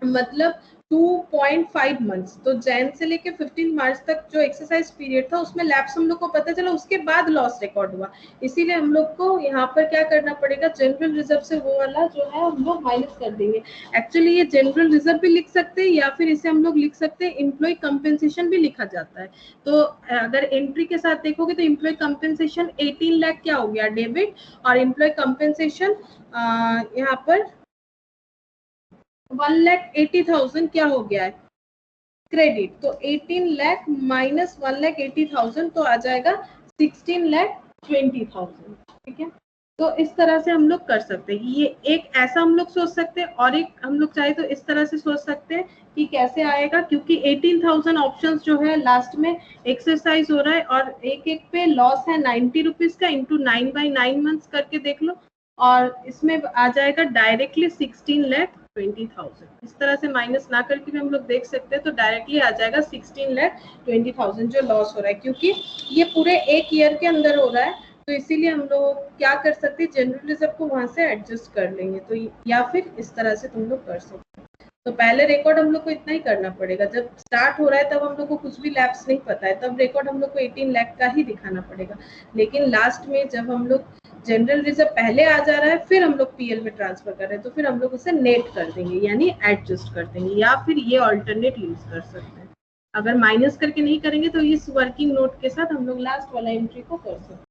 मतलब 2.5 मंथ्स। तो जैन से लेके 15 मार्च तक जो एक्सरसाइज पीरियड था उसमें लैप्स हम लोग को पता चला, उसके बाद लॉस रिकॉर्ड हुआ। इसीलिए हम लोग को यहाँ पर क्या करना पड़ेगा, जनरल रिजर्व से वो वाला जो है हम लोग माइनस कर देंगे। एक्चुअली ये जनरल रिजर्व भी लिख सकते हैं, या फिर इसे हम लोग लिख सकते हैं एम्प्लॉय कंपेंसेशन भी लिखा जाता है। तो अगर एंट्री के साथ देखोगे तो एम्प्लॉय कंपेंसेशन 18 लाख क्या हो गया डेबिट, और एम्प्लॉय कंपेंसेशन यहाँ पर 1,80,000 क्या हो गया है, क्रेडिट। तो 18 लाख माइनस 1,80,000 तो आ जाएगा 16,20,000। ठीक है, तो इस तरह से हम लोग कर सकते हैं। ये एक ऐसा हम लोग सोच सकते हैं, और एक हम लोग चाहे तो इस तरह से सोच सकते हैं कि कैसे आएगा, क्योंकि 18,000 ऑप्शंस जो है लास्ट में एक्सरसाइज हो रहा है, और एक एक पे लॉस है 90 रुपीज का, इंटू 9/9 मंथ्स करके देख लो, और इसमें आ जाएगा डायरेक्टली 16,20,000। इस तरह से माइनस ना करके भी हम लोग देख सकते हैं, तो डायरेक्टली आ जाएगा 16,20,000 जो लॉस हो रहा है, क्योंकि ये पूरे एक ईयर के अंदर हो रहा है। तो इसीलिए हम लोग क्या कर सकते हैं, जनरल रिजर्व को वहां से एडजस्ट कर लेंगे। तो या फिर इस तरह से तुम लोग कर सकते हो। तो पहले रिकॉर्ड हम लोग को इतना ही करना पड़ेगा, जब स्टार्ट हो रहा है तब हम लोग को कुछ भी लैप्स नहीं पता है, तब रिकॉर्ड हम लोग को 18 लाख का ही दिखाना पड़ेगा। लेकिन लास्ट में जब हम लोग जनरल रिजर्व पहले आ जा रहा है, फिर हम लोग पीएल में ट्रांसफर कर रहे हैं, तो फिर हम लोग उसे नेट कर देंगे, यानी एडजस्ट कर देंगे, या फिर ये ऑल्टरनेट यूज कर सकते हैं। अगर माइनस करके नहीं करेंगे तो इस वर्किंग नोट के साथ हम लोग लास्ट वाला एंट्री को कर सकते हैं।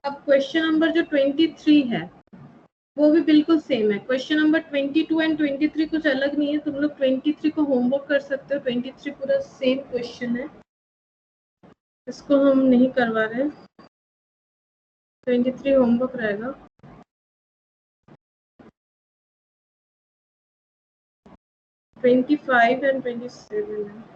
अब क्वेश्चन नंबर जो 23 है वो भी बिल्कुल सेम है। क्वेश्चन नंबर 22 एंड 23 कुछ अलग नहीं है, तुम लोग 23 को होमवर्क कर सकते हो। 23 पूरा सेम क्वेश्चन है, इसको हम नहीं करवा रहे। 23 होमवर्क रहेगा। 25 एंड 27 है।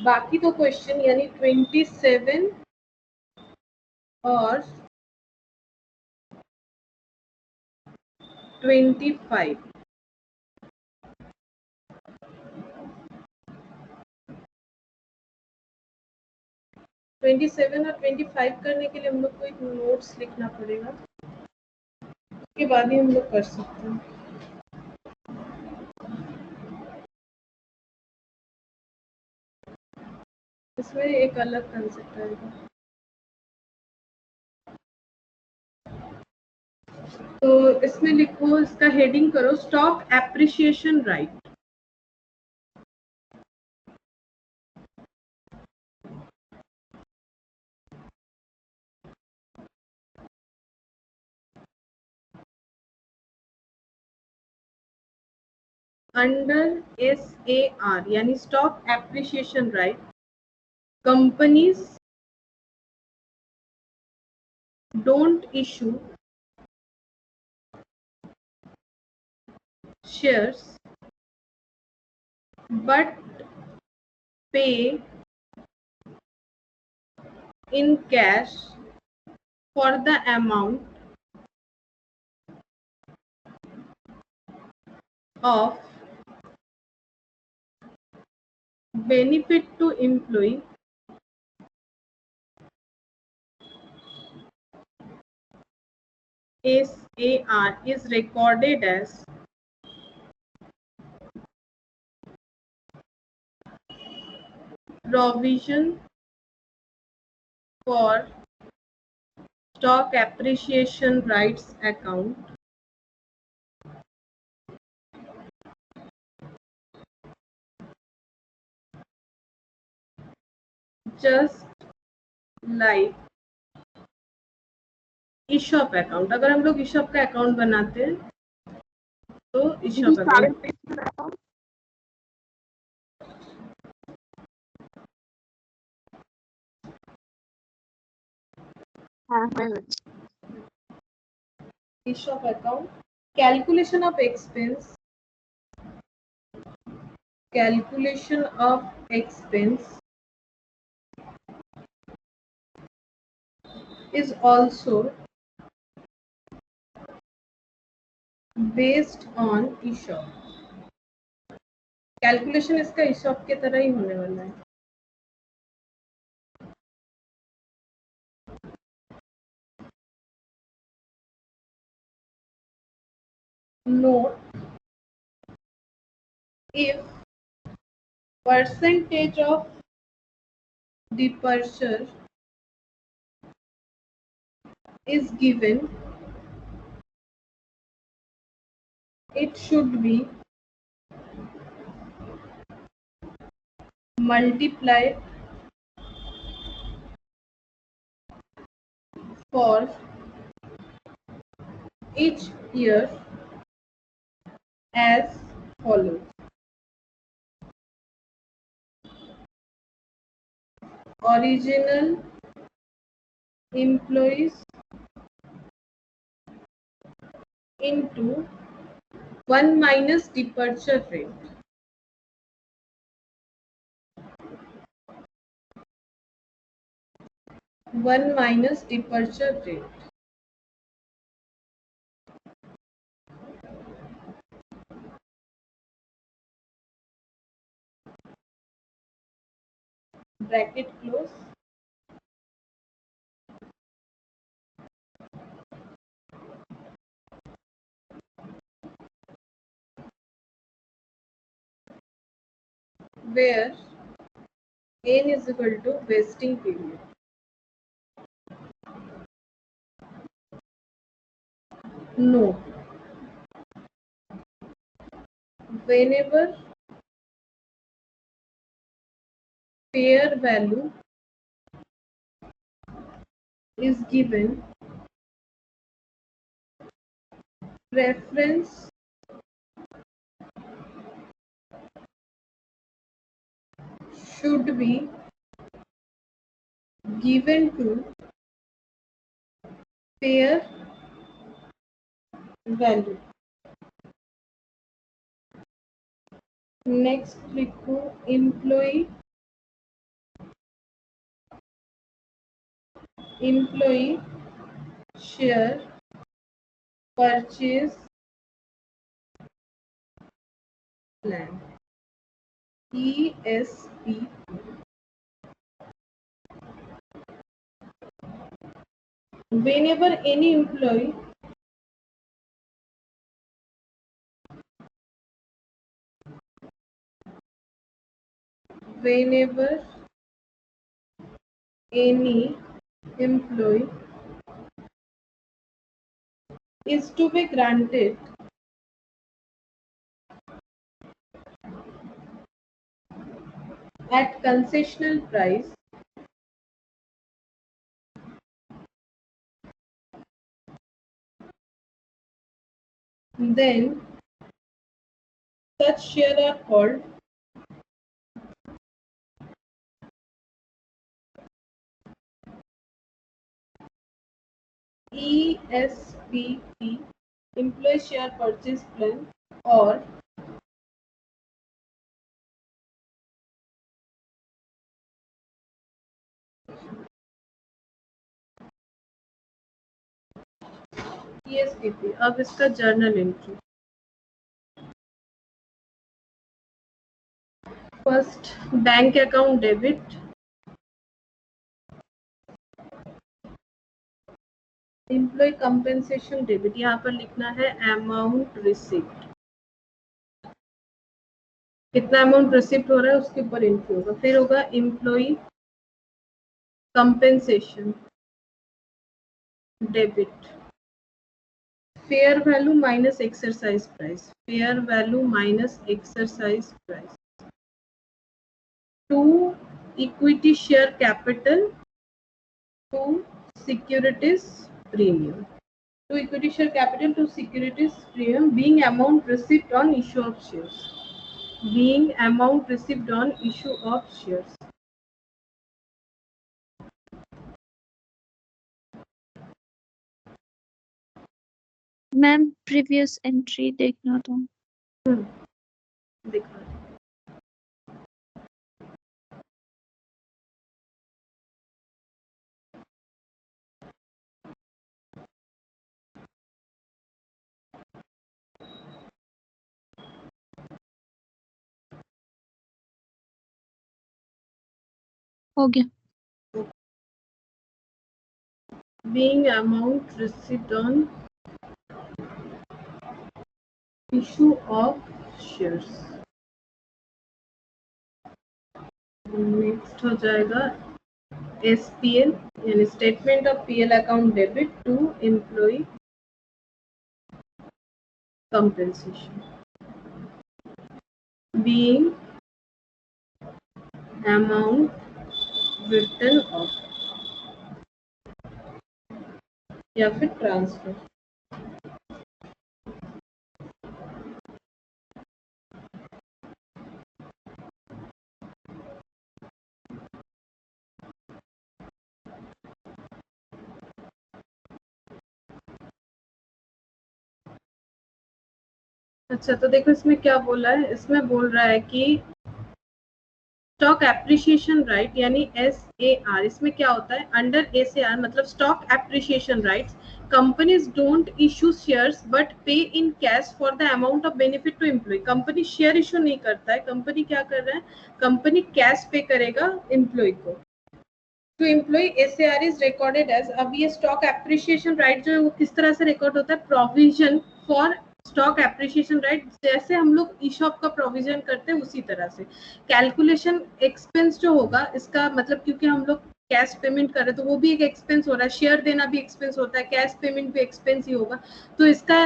बाकी तो क्वेश्चन यानी 27 और 25 27 और 25 करने के लिए हम लोग को एक नोट्स लिखना पड़ेगा, उसके बाद ही हम लोग कर सकते हैं। इसमें एक अलग कंसेप्ट आएगा। तो इसमें लिखो, इसका हेडिंग करो stock appreciation right. Under SAR यानी stock appreciation right, companies don't issue shares but pay in cash for the amount of benefit to employee SAR is recorded as provision for stock appreciation rights account just like ESOP account. अगर हम लोग ESOP का अकाउंट बनाते हैं तो ESOP account ESOP account calculation of expense is also based on ESOP. Calculation इसका ESOP के तरह ही होने वाला है. Note, if percentage of departure is given, it should be multiplied for each year as follows. Original employees into 1 minus departure rate. Bracket close. Where n is equal to vesting period. Note, whenever fair value is given, preference should be given to fair value. Next लिखो employee share purchase plan, ESP. Whenever any employee is to be granted at concessional price, then such shares are called ESPP, Employee Share Purchase Plan, or ESPP. अब इसका journal entry. First bank account debit, employee compensation debit. यहाँ पर लिखना है अमाउंट रिसिप्ट. कितना अमाउंट रिसिप्ट हो रहा है उसके ऊपर एंट्री होगा. फिर होगा employee compensation debit, fair value minus exercise price, fair value minus exercise price. 2 equity share capital, 2 securities premium. 2 equity share capital, 2 securities premium being amount received on issue of shares. Being amount received on issue of shares. Ma'am previous entry देखना था। देखो हो गया। being amount received on issue of shares। Next हो जाएगा SPL यानी statement of PL account debit to employee compensation। being amount written off या फिर ट्रांसफर। अच्छा तो देखो इसमें क्या बोला है, इसमें बोल रहा है कि स्टॉक एप्रिसिएशन राइट यानी SAR, इसमें क्या होता है अंडर SAR मतलब stock appreciation rights, companies don't issue shares but pay in cash for the amount of benefit to employ. Company share issue नहीं करता है, कंपनी क्या कर रहा है, कंपनी कैश पे करेगा एम्प्लॉय को। To employee SAR is recorded as, अब ये स्टॉक एप्रिसिएशन राइट जो है वो किस तरह से रिकॉर्ड होता है, provision for stock appreciation right, जैसे हम लोग ईशॉप का प्रोविजन करते हैं उसी तरह से। कैलकुलेशन एक्सपेंस जो होगा इसका मतलब क्योंकि हम लोग कैश पेमेंट कर रहे हैं तो वो भी एक एक्सपेंस हो रहा है, शेयर देना भी एक्सपेंस होता है, कैश पेमेंट भी एक्सपेंस ही होगा। तो इसका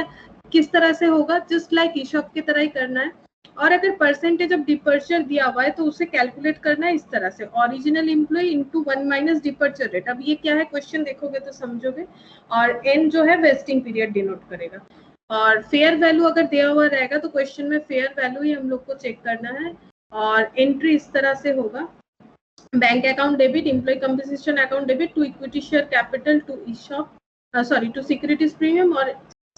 किस तरह से होगा, जस्ट लाइक ईशॉप की तरह ही करना है। और अगर परसेंटेज ऑफ डिपर्चर दिया हुआ है तो उसे कैलकुलेट करना है इस तरह से, original employee into 1 minus departure rate. अब ये क्या है, क्वेश्चन देखोगे तो समझोगे। और एन जो है वेस्टिंग पीरियड डिनोट करेगा। और फेयर वैल्यू अगर दिया हुआ रहेगा तो क्वेश्चन में फेयर वैल्यू ही हम लोग को चेक करना है। और एंट्री इस तरह से होगा, bank account debit, employ compensation account debit to equity share capital to ESOP to securities premium और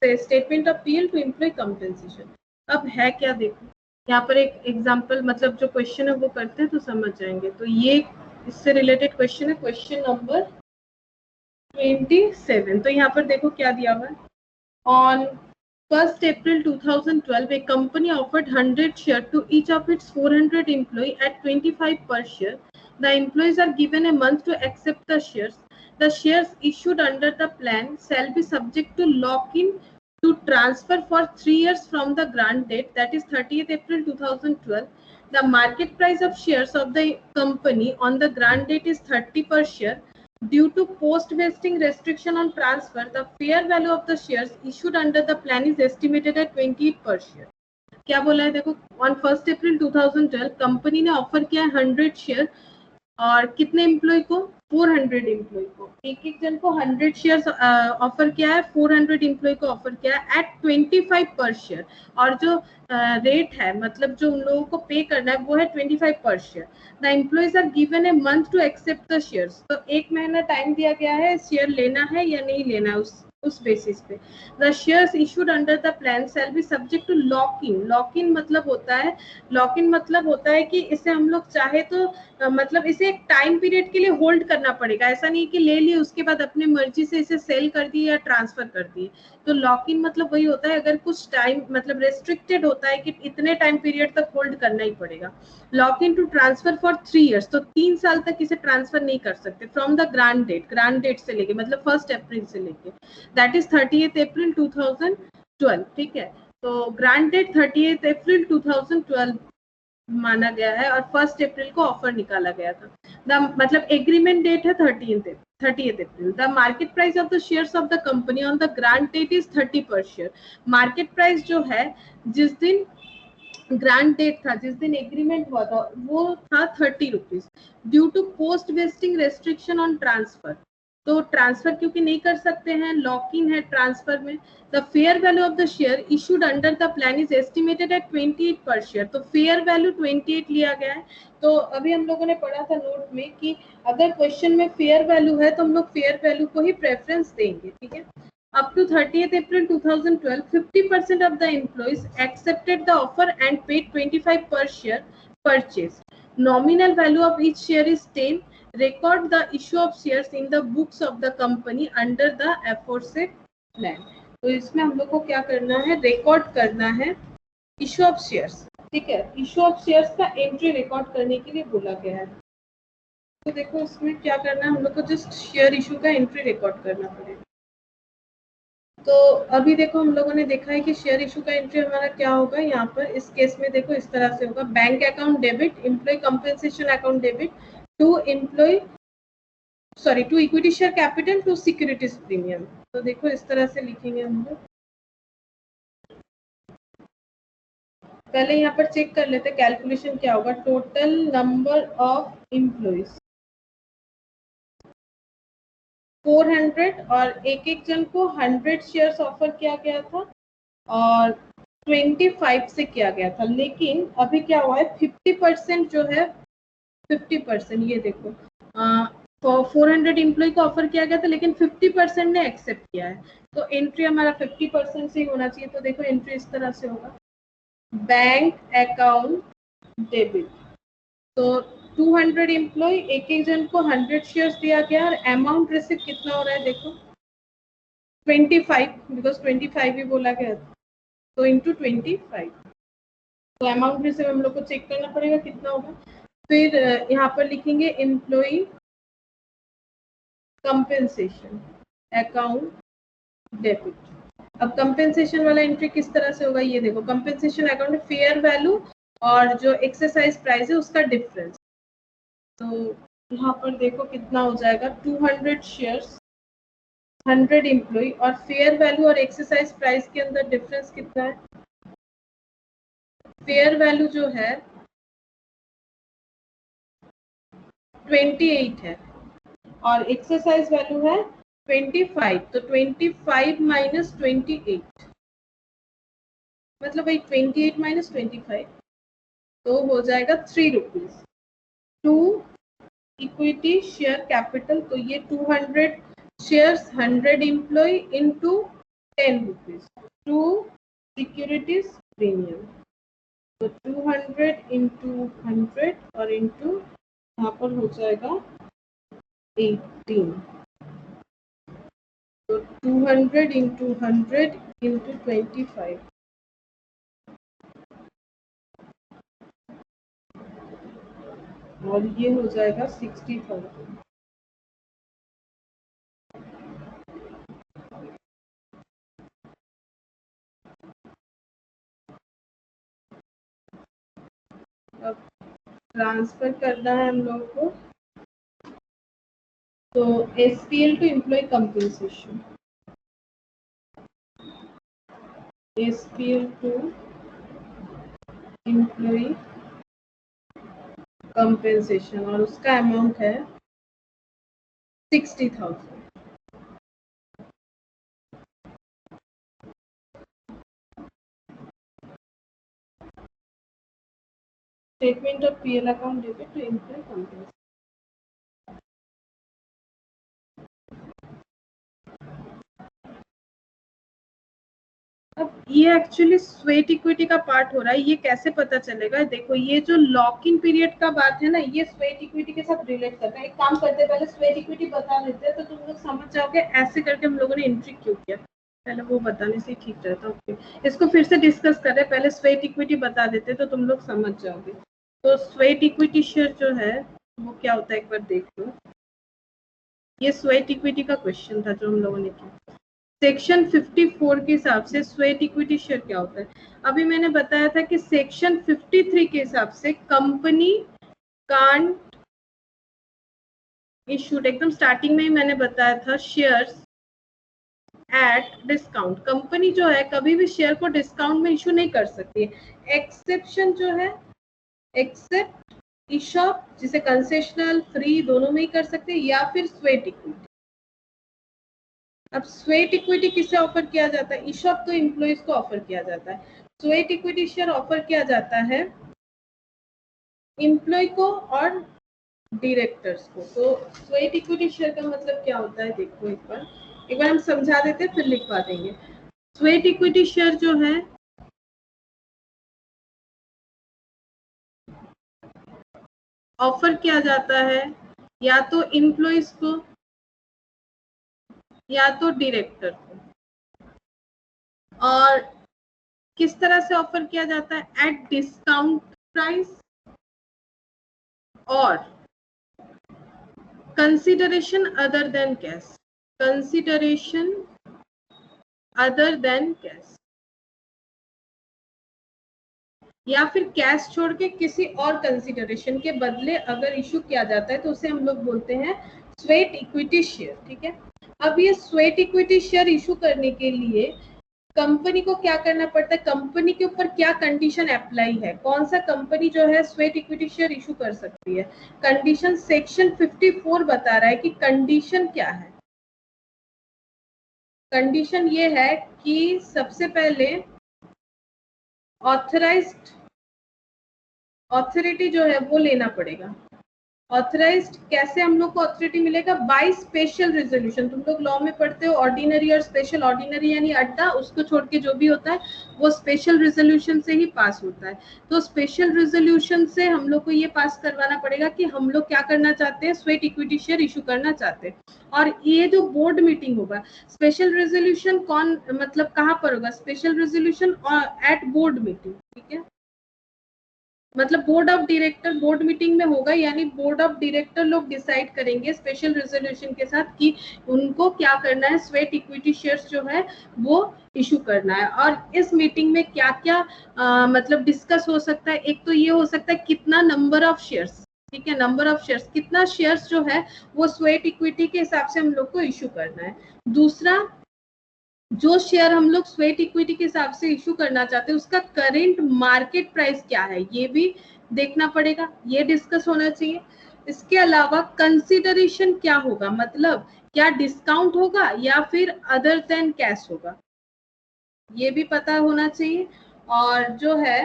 statement of PL to employ compensation. अब है क्या, देखो यहाँ पर एक एग्जांपल मतलब जो क्वेश्चन है वो करते हैं तो समझ जाएंगे। तो ये इससे रिलेटेड क्वेश्चन है, क्वेश्चन नंबर 27। तो यहाँ पर देखो क्या दिया हुआ है, on 1st April 2012 a company offered 100 shares to each of its 400 employees at 25 per share. The employees are given a month to accept the shares. The shares issued under the plan shall be subject to lock-in to transfer for 3 years from the grant date, that is 30th April 2012. The market price of shares of the company on the grant date is 30 per share. Due to post-vesting restriction on transfer, the fair value of the shares issued under the plan is estimated at 28 per share. क्या बोला है देखो, on 1st April 2012 कंपनी ने ऑफर किया है 100 शेयर और कितने एम्प्लॉय को, 400 एम्प्लॉय को, एक एक जन को 100 शेयर्स ऑफर किया है, 400 एम्प्लॉय को ऑफर किया है एट 25 पर शेयर। और जो रेट है मतलब जो उन लोगों को पे करना है वो है 25 पर share. The employees are given a month to accept the shares, तो एक महीना टाइम दिया गया है शेयर लेना है या नहीं लेना है उस बेसिस पे। The shares issued under the plan shall be subject to lock in. Lock in मतलब होता है कि इसे हम लोग चाहे तो मतलब इसे एक टाइम पीरियड के लिए होल्ड करना पड़ेगा, ऐसा नहीं कि ले लिए उसके बाद अपनी मर्जी से इसे सेल कर दिए या ट्रांसफर कर दिए। तो लॉक इन मतलब वही होता है अगर कुछ टाइम मतलब रेस्ट्रिक्टेड होता है कि इतने टाइम पीरियड तक होल्ड करना ही पड़ेगा। Lock in to transfer for 3 years, तो 3 साल तक इसे ट्रांसफर नहीं कर सकते फ्रॉम द ग्रांट डेट से लेके मतलब 1 अप्रैल से लेके, दैट इज 30th April 2012। ठीक है, तो ग्रांट डेट 30th April 2012 माना गया है और 1 अप्रैल को ऑफर निकाला गया था। मतलब एग्रीमेंट डेट है 30th April। The market price of the shares of the company on the grant date is 30 पर शेयर। मार्केट प्राइस जो है जिस दिन ग्रांट डेट था, जिस दिन एग्रीमेंट हुआ था वो था 30 rupees. Due to post vesting restriction on transfer, तो ट्रांसफर क्योंकि नहीं कर सकते हैं, लॉक इन है ट्रांसफर में। The fair value of the share issued under the plan is estimated at 28 पर शेयर, तो फेयर वैल्यू 28 लिया गया है। तो अभी हम लोगों ने पढ़ा था नोट में कि अगर क्वेश्चन में फेयर वैल्यू है तो हम लोग फेयर वैल्यू को ही प्रेफरेंस देंगे। ठीक है, Up to 30th April 2012, 50% of the employees accepted the offer and paid 25 per share purchase. Nominal value of each share is 10. Record the issue of shares in the books of the company under the aforesaid plan. तो इसमें हम लोग को क्या करना है, रिकॉर्ड करना है इशू ऑफ शेयर्स, ठीक है। इशू ऑफ शेयर्स का एंट्री रिकॉर्ड करने के लिए बोला गया है। तो देखो इसमें क्या करना है, हम लोग को जस्ट शेयर इशू का एंट्री रिकॉर्ड करना पड़ेगा। तो अभी देखो हम लोगों ने देखा है कि शेयर इशू का एंट्री हमारा क्या होगा, यहाँ पर इस केस में देखो इस तरह से होगा, bank account debit, employee compensation account debit to to equity share capital to securities premium. तो देखो इस तरह से लिखेंगे हम लोग। पहले यहाँ पर चेक कर लेते कैलकुलेशन क्या होगा। टोटल नंबर ऑफ एम्प्लॉइज 400 और एक एक जन को 100 शेयर्स ऑफर किया गया था और 25 से किया गया था, लेकिन अभी क्या हुआ है 50% जो है 50%, ये देखो 400 एम्प्लॉय को ऑफर किया गया था लेकिन 50% ने एक्सेप्ट किया है, तो एंट्री हमारा 50% से ही होना चाहिए। तो देखो एंट्री इस तरह से होगा, बैंक अकाउंट डेबिट, तो 200 एम्प्लॉय एक एक जन को 100 शेयर्स दिया गया और अमाउंट रिसीव कितना हो रहा है देखो 25, बिकॉज 25 ही बोला गया था, तो इंटू 25, तो अमाउंट रिसीव हम लोग को चेक करना पड़ेगा कितना होगा। फिर यहाँ पर लिखेंगे एम्प्लॉय कंपेंसेशन अकाउंट डेबिट। अब कंपेंसेशन वाला एंट्री किस तरह से होगा, ये देखो कंपेंसेशन अकाउंट फेयर वैल्यू और जो एक्सरसाइज प्राइस है उसका डिफरेंस। तो यहाँ पर देखो कितना हो जाएगा, 200 शेयर्स 100 एम्प्लॉय और फेयर वैल्यू और एक्सरसाइज प्राइस के अंदर डिफरेंस कितना है। फेयर वैल्यू जो है 28 है और एक्सरसाइज वैल्यू है 25, तो 25 माइनस 28 मतलब वही 28 माइनस 25, तो हो जाएगा 3 rupees. To equity share capital, तो ये 200 shares 100 employee into 10 rupees. To securities premium, तो 200 इंटू 100 और इंटू यहाँ पर हो जाएगा 18, तो 200 इंटू 100 इंटू 25, और ये हो जाएगा 60,000। अब ट्रांसफर करना है हम लोग को, तो SPL to employee compensation, SPL to employee compensation और उसका अमाउंट है 60,000। Statement of PL account debit to employee compensation. अब ये एक्चुअली स्वेट इक्विटी का पार्ट हो रहा है, ये कैसे पता चलेगा, देखो ये जो लॉक इन पीरियड का बात है ना, ये स्वेट इक्विटी के साथ रिलेट करता है। एक काम करते हैं, पहले स्वेट इक्विटी बता देते हैं तो तुम लोग समझ जाओगे ऐसे करके हम लोगों ने एंट्री क्यों किया, पहले वो बताने से ठीक रहता। ओके, इसको फिर से डिस्कस कर रहे हैं, पहले स्वेट इक्विटी बता देते तो तुम लोग समझ जाओगे। तो स्वेट इक्विटी शेयर जो है वो क्या होता है एक बार देख लो, ये स्वेट इक्विटी का क्वेश्चन था जो हम लोगों ने किया। सेक्शन 54 के हिसाब से स्वेट इक्विटी शेयर क्या होता है। अभी मैंने बताया था कि सेक्शन 53 के हिसाब से कंपनी कांट इशूड, एकदम स्टार्टिंग में ही मैंने बताया था, शेयर्स एट डिस्काउंट। कंपनी जो है कभी भी शेयर को डिस्काउंट में इशू नहीं कर सकती है। एक्सेप्शन जो है एक्सेप्ट इशॉप, जिसे कंसेशनल फ्री दोनों में ही कर सकते हैं, या फिर स्वेट इक्विटी। अब स्वेट इक्विटी किसे ऑफर किया जाता है, इशॉप तो एम्प्लॉइज को ऑफर किया जाता है, स्वेट इक्विटी शेयर ऑफर किया जाता है एम्प्लॉय को और डायरेक्टर्स को। तो स्वेट इक्विटी शेयर का मतलब क्या होता है देखो एक बार, एक बार हम समझा देते फिर लिखवा देंगे। स्वेट इक्विटी शेयर जो है ऑफर किया जाता है या तो एम्प्लॉइज को या तो डायरेक्टर को, और किस तरह से ऑफर किया जाता है? एट डिस्काउंट प्राइस और consideration other than cash, consideration other than cash, या फिर कैश छोड़ के किसी और कंसिडरेशन के बदले अगर इशू किया जाता है तो उसे हम लोग बोलते हैं स्वेट इक्विटी शेयर। ठीक है, अब ये स्वेट इक्विटी शेयर इशू करने के लिए कंपनी को क्या करना पड़ता है, कंपनी के ऊपर क्या कंडीशन अप्लाई है, कौन सा कंपनी जो है स्वेट इक्विटी शेयर इशू कर सकती है। कंडीशन सेक्शन 54 बता रहा है कि कंडीशन क्या है। कंडीशन ये है कि सबसे पहले ऑथराइज्ड ऑथोरिटी जो है वो लेना पड़ेगा। ऑथराइज्ड कैसे हम लोग को ऑथोरिटी मिलेगा? By special resolution. तुम लोग लॉ में पढ़ते हो ऑर्डिनरी और स्पेशल। ऑर्डिनरी यानी अड्डा, उसको छोड़ के जो भी होता है वो स्पेशल रेजोल्यूशन से ही पास होता है। तो स्पेशल रेजोल्यूशन से हम लोग को ये पास करवाना पड़ेगा कि हम लोग क्या करना चाहते हैं, स्वेट इक्विटी शेयर इशू करना चाहते हैं। और ये जो बोर्ड मीटिंग होगा, स्पेशल रेजोल्यूशन कौन मतलब कहाँ पर होगा? Special resolution at board meeting. ठीक है, मतलब board of director board meeting में होगा, यानी बोर्ड ऑफ डायरेक्टर लोग डिसाइड करेंगे स्पेशल रेजोल्यूशन के साथ कि उनको क्या करना है, स्वेट इक्विटी शेयर्स जो है वो इशू करना है। और इस मीटिंग में क्या क्या मतलब डिस्कस हो सकता है? एक तो ये हो सकता है कितना नंबर ऑफ शेयर्स, ठीक है, नंबर ऑफ शेयर्स, कितना शेयर्स जो है वो स्वेट इक्विटी के हिसाब से हम लोग को इशू करना है। दूसरा, जो शेयर हम लोग स्वेट इक्विटी के हिसाब से इशू करना चाहते हैं उसका करेंट मार्केट प्राइस क्या है, ये भी देखना पड़ेगा, ये डिस्कस होना चाहिए। इसके अलावा कंसिडरेशन क्या होगा, मतलब क्या डिस्काउंट होगा या फिर अदर देन कैश होगा, ये भी पता होना चाहिए। और जो है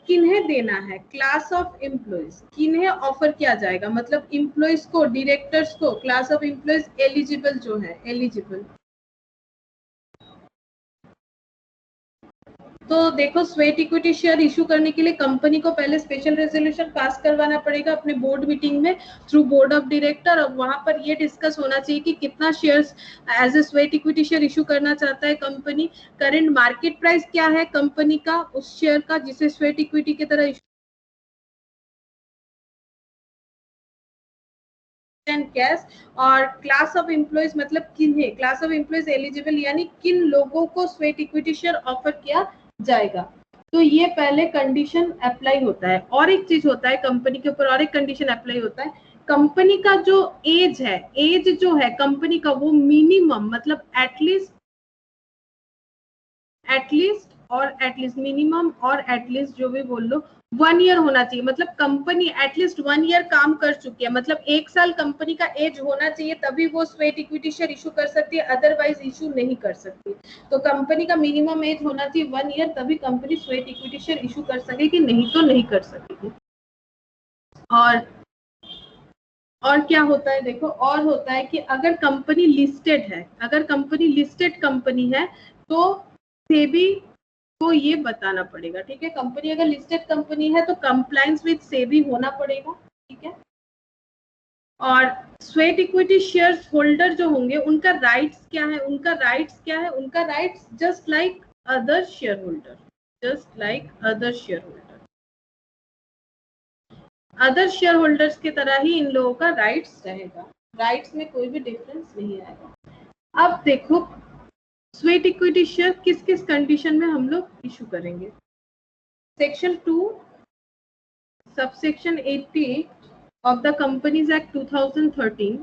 किन्हें देना है, क्लास ऑफ एम्प्लॉइज, किन्हें ऑफर किया जाएगा, मतलब एम्प्लॉइज को, डायरेक्टर्स को, क्लास ऑफ एम्प्लॉइज एलिजिबल जो है, एलिजिबल। तो देखो, स्वेट इक्विटी शेयर इशू करने के लिए कंपनी को पहले स्पेशल रेजोल्यूशन पास करवाना पड़ेगा अपने बोर्ड मीटिंग में थ्रू बोर्ड ऑफ डायरेक्टर, और वहां पर ये डिस्कस होना चाहिए कि कितना shares as a sweat equity share issue करना चाहता है कंपनी, करंट मार्केट प्राइस क्या है कंपनी का उस शेयर का जिसे स्वेट इक्विटी की तरह कैश, और क्लास ऑफ एम्प्लॉइज मतलब किन्हें, क्लास ऑफ एम्प्लॉइज एलिजिबल यानी किन लोगों को स्वेट इक्विटी शेयर ऑफर किया जाएगा। तो ये पहले कंडीशन अप्लाई होता है। और एक चीज होता है कंपनी के ऊपर, और एक कंडीशन अप्लाई होता है, कंपनी का जो एज है, एज जो है कंपनी का वो मिनिमम मतलब एटलीस्ट और एटलीस्ट मिनिमम और एटलीस्ट जो भी बोल लो 1 ईयर होना चाहिए। मतलब कंपनी एटलीस्ट 1 ईयर काम कर चुकी है, मतलब 1 साल कंपनी का एज होना चाहिए तभी वो स्वेट इक्विटी शेयर इशू कर सकती है, अदरवाइज इशू नहीं कर सकती। तो कंपनी का मिनिमम एज होना चाहिए 1 ईयर, तभी company sweat equity share issue कर सकेगी, नहीं तो नहीं कर सकेगी। और क्या होता है देखो, और होता है कि अगर कंपनी लिस्टेड है, अगर कंपनी लिस्टेड कंपनी है तो सेबी को ये बताना पड़ेगा। ठीक है, कंपनी अगर लिस्टेड कंपनी है तो कंप्लायंस विद सेबी होना पड़ेगा। ठीक है, और स्वेट इक्विटी शेयर्स होल्डर जो होंगे उनका राइट्स क्या है, उनका rights just like other share holder, just like other share holder, other share holders की तरह ही इन लोगों का राइट्स रहेगा, राइट्स में कोई भी डिफरेंस नहीं आएगा। अब देखो स्वेट इक्विटी शेयर किस किस कंडीशन में हम लोग इशू करेंगे। Section 2 subsection 80 of the Companies Act 2013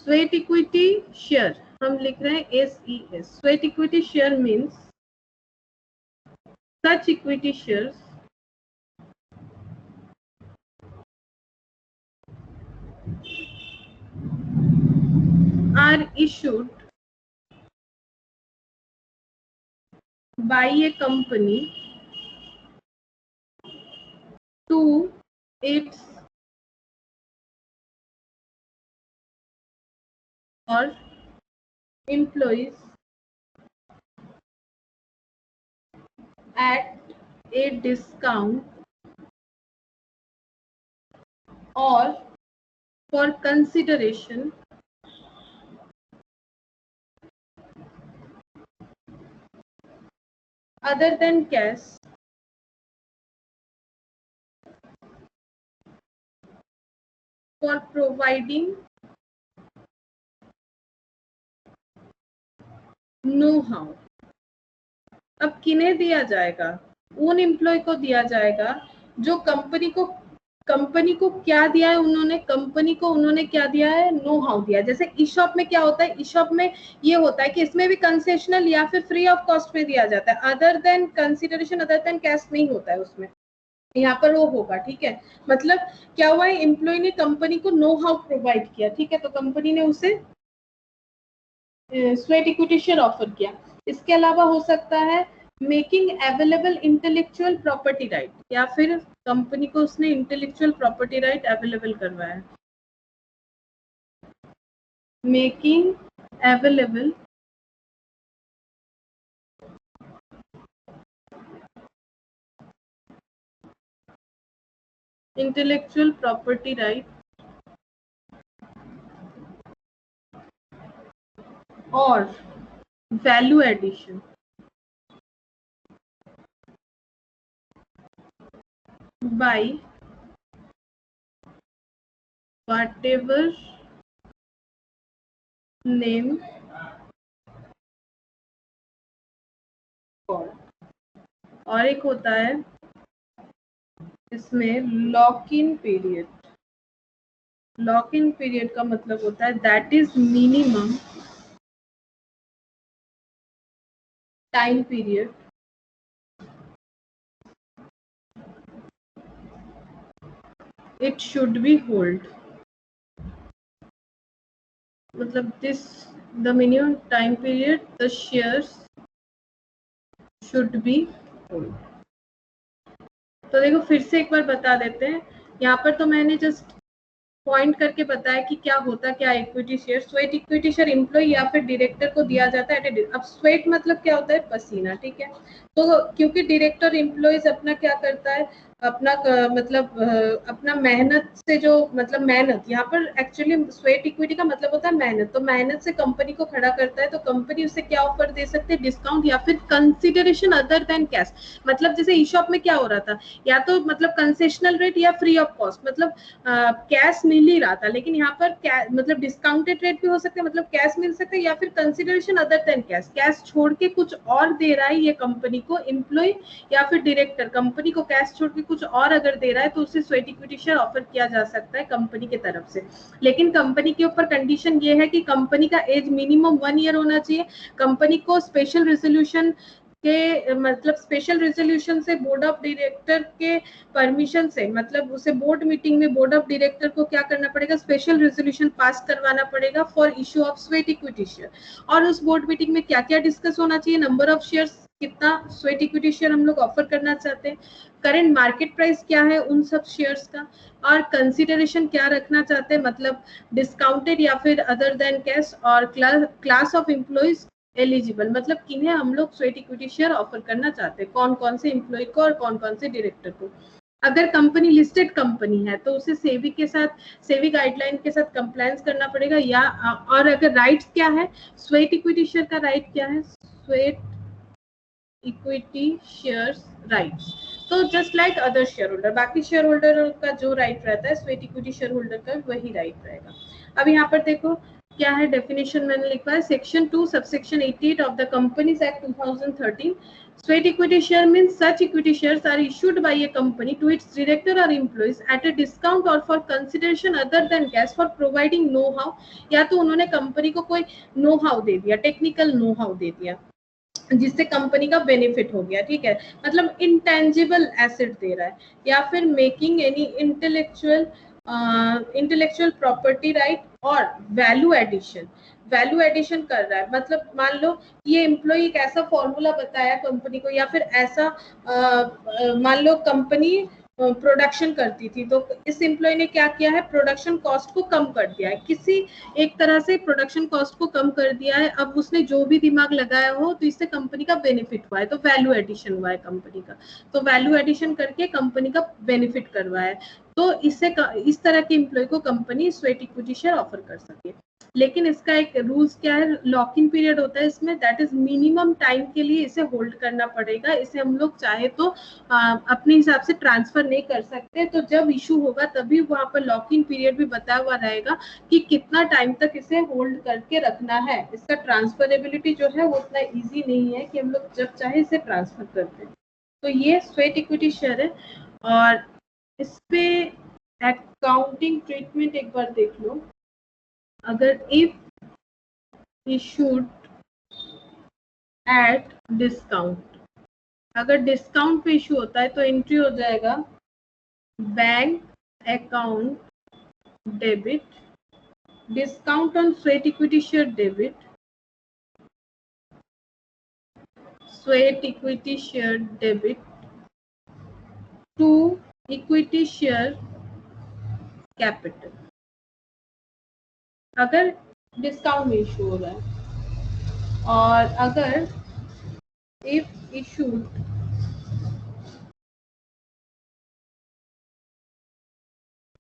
sweat equity share हम लिख रहे हैं SES। Sweat equity share means such equity shares are issued by a company to its or employees at a discount or for consideration other than cash for providing know how. अब किन्हें दिया जाएगा? उन एम्प्लॉय को दिया जाएगा जो कंपनी को क्या दिया है उन्होंने, कंपनी को उन्होंने क्या दिया है? नो हाउ दिया। जैसे ई-शॉप में क्या होता है, ई-शॉप में ये होता है कि इसमें भी कंसेशनल या फिर फ्री ऑफ कॉस्ट पे दिया जाता है, other than consideration other than cash नहीं होता है उसमें, यहाँ पर वो होगा। ठीक है, मतलब क्या हुआ है, एम्प्लॉय ने कंपनी को नो हाउ प्रोवाइड किया। ठीक है, तो कंपनी ने उसे स्वेट इक्विटी शेयर ऑफर किया। इसके अलावा हो सकता है making available intellectual property right, या फिर कंपनी को उसने इंटेलेक्चुअल प्रॉपर्टी राइट अवेलेबल करवाया। Making available intellectual property right और value addition by whatever name और एक होता है इसमें lock in period. Lock in period का मतलब होता है that is minimum time period it should be hold, मतलब this the minimum time period the shares should be hold। तो देखो फिर से एक बार बता देते हैं, यहाँ पर तो मैंने जस्ट पॉइंट करके बताया कि क्या होता क्या equity share. Sweat equity share employee या फिर डायरेक्टर को दिया जाता है। अब स्वेट मतलब क्या होता है? पसीना। ठीक है, तो क्योंकि डायरेक्टर एम्प्लॉयज अपना क्या करता है, अपना मतलब अपना मेहनत से जो मतलब मेहनत, यहाँ पर एक्चुअली स्वेट इक्विटी का मतलब होता है मेहनत, तो मेहनत से कंपनी को खड़ा करता है, तो कंपनी उसे क्या ऑफर दे सकते हैं? डिस्काउंट या फिर कंसिडरेशन अदर देन कैश। मतलब जैसे ई शॉप में क्या हो रहा था, या तो मतलब कंसेशनल रेट या फ्री ऑफ कॉस्ट, मतलब कैश मिल ही रहा था, लेकिन यहाँ पर मतलब डिस्काउंटेड रेट भी हो सकते हैं, मतलब कैश मिल सकता है, या फिर consideration other than cash, cash छोड़ के कुछ और दे रहा है ये कंपनी को एम्प्लॉय या फिर डायरेक्टर, कंपनी को कैश छोड़ के कुछ और अगर दे रहा है तो उसे स्वेट इक्विटी शेयर ऑफर किया जा सकता है कंपनी की तरफ से। लेकिन कंपनी के ऊपर कंडीशन ये है कि कंपनी का एज मिनिमम 1 ईयर होना चाहिए, कंपनी को स्पेशल रेजोल्यूशन के मतलब स्पेशल रेजोल्यूशन से बोर्ड ऑफ डायरेक्टर के परमिशन से, मतलब उसे बोर्ड मीटिंग में बोर्ड ऑफ डायरेक्टर को क्या करना पड़ेगा? स्पेशल रेजोल्यूशन पास करवाना पड़ेगा for issue of sweat equity share. और उस बोर्ड मीटिंग में क्या क्या डिस्कस होना चाहिए? नंबर ऑफ शेयर्स, कितना स्वेट इक्विटी शेयर हम लोग ऑफर करना चाहते हैं, करंट मार्केट प्राइस क्या है उन सब शेयर्स का, और कंसिडरेशन क्या रखना चाहते हैं, मतलब डिस्काउंटेड या फिर अदर देन कैश, और क्लास ऑफ एम्प्लॉइज एलिजिबल, मतलब किन्हें हम लोग स्वेट इक्विटी शेयर ऑफर करना चाहते हैं, कौन कौन से एम्प्लॉय को और कौन कौन से डायरेक्टर को। अगर कंपनी लिस्टेड कंपनी है तो उसे सेबी के साथ, सेबी गाइडलाइन के साथ कंप्लायंस करना पड़ेगा, या और अगर राइट्स क्या है, स्वेट इक्विटी शेयर का राइट क्या है? स्वेट इक्विटी शेयर्स राइट्स, तो just like other share holder, बाकी शेयर होल्डर का जो राइट रहता है स्वेट इक्विटी शेयर होल्डर का वही राइट रहेगा। अब यहाँ पर देखो क्या है डेफिनेशन मैंने लिखा है, section 2 subsection 88 of the companies act 2013, sweat equity share means such equity shares are issued by a company to its director or employees at a discount or for consideration other than cash for providing know how, या तो उन्होंने कंपनी को कोई नो हाउ दे दिया, टेक्निकल नो हाउ दे दिया जिससे कंपनी का बेनिफिट हो गया। ठीक है, मतलब इंटेंजिबल एसेट दे रहा है, या फिर making any intellectual property right और वैल्यू एडिशन, वैल्यू एडिशन कर रहा है, मतलब मान लो ये एम्प्लॉय एक ऐसा फॉर्मूला बताया कंपनी को, या फिर ऐसा मान लो कंपनी प्रोडक्शन करती थी, तो इस एम्प्लॉय ने क्या किया है, प्रोडक्शन कॉस्ट को कम कर दिया है, किसी एक तरह से प्रोडक्शन कॉस्ट को कम कर दिया है। अब उसने जो भी दिमाग लगाया हो तो इससे कंपनी का बेनिफिट हुआ है, तो वैल्यू एडिशन हुआ है कंपनी का, तो वैल्यू एडिशन करके कंपनी का बेनिफिट करवाया है, तो इससे इस तरह के एम्प्लॉय को company sweat equity share offer कर सके। लेकिन इसका एक रूल्स क्या है, लॉक इन पीरियड होता है इसमें, दैट इज मिनिमम टाइम के लिए इसे होल्ड करना पड़ेगा, इसे हम लोग चाहे तो अपने हिसाब से ट्रांसफर नहीं कर सकते, तो जब इशू होगा तभी वहां पर लॉक इन पीरियड भी बताया हुआ रहेगा कि कितना टाइम तक इसे होल्ड करके रखना है। इसका ट्रांसफरेबिलिटी जो है वो उतना ईजी नहीं है कि हम लोग जब चाहे इसे ट्रांसफर कर दें। तो ये स्वेट इक्विटी शेयर है, और इस पे अकाउंटिंग ट्रीटमेंट एक बार देख लो। अगर इफ इशूड एट डिस्काउंट, अगर डिस्काउंट पे इशू होता है तो एंट्री हो जाएगा bank account debit, discount on sweat equity share debit, sweat equity share debit to equity share capital, अगर डिस्काउंट में इशू हो रहा है। और अगर if issued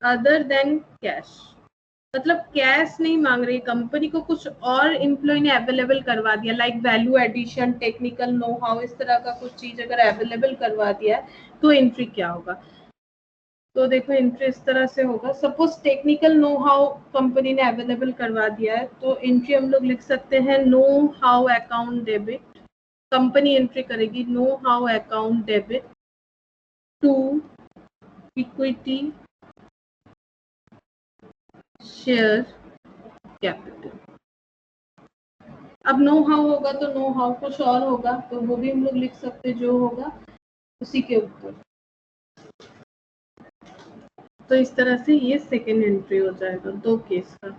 other than cash, मतलब कैश नहीं मांग रही कंपनी को, कुछ और एम्प्लॉय ने अवेलेबल करवा दिया, like value addition, technical know how, इस तरह का कुछ चीज अगर अवेलेबल करवा दिया है तो एंट्री क्या होगा। तो देखो एंट्री इस तरह से होगा, suppose technical know how company ने अवेलेबल करवा दिया है, तो एंट्री हम लोग लिख सकते हैं know how account debit, company entry करेगी know how account debit to equity share capital. अब नो हाउ होगा तो नो हाउ कुछ और होगा, तो वो भी हम लोग लिख सकते जो होगा उसी के ऊपर। तो इस तरह से ये सेकेंड एंट्री हो जाएगा दो केस का,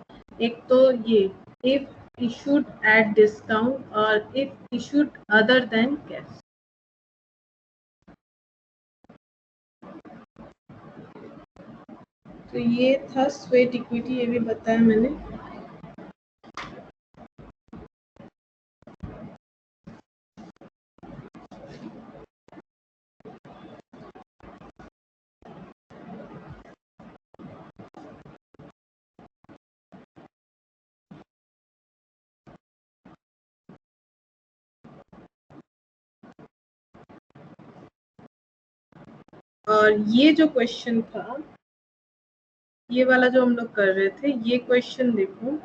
एक तो ये इफ इशूड एट डिस्काउंट और if issued other than cash. तो ये था स्वेट इक्विटी, ये भी बताया मैंने। और ये जो क्वेश्चन था, ये वाला जो हम लोग कर रहे थे, ये क्वेश्चन देखो,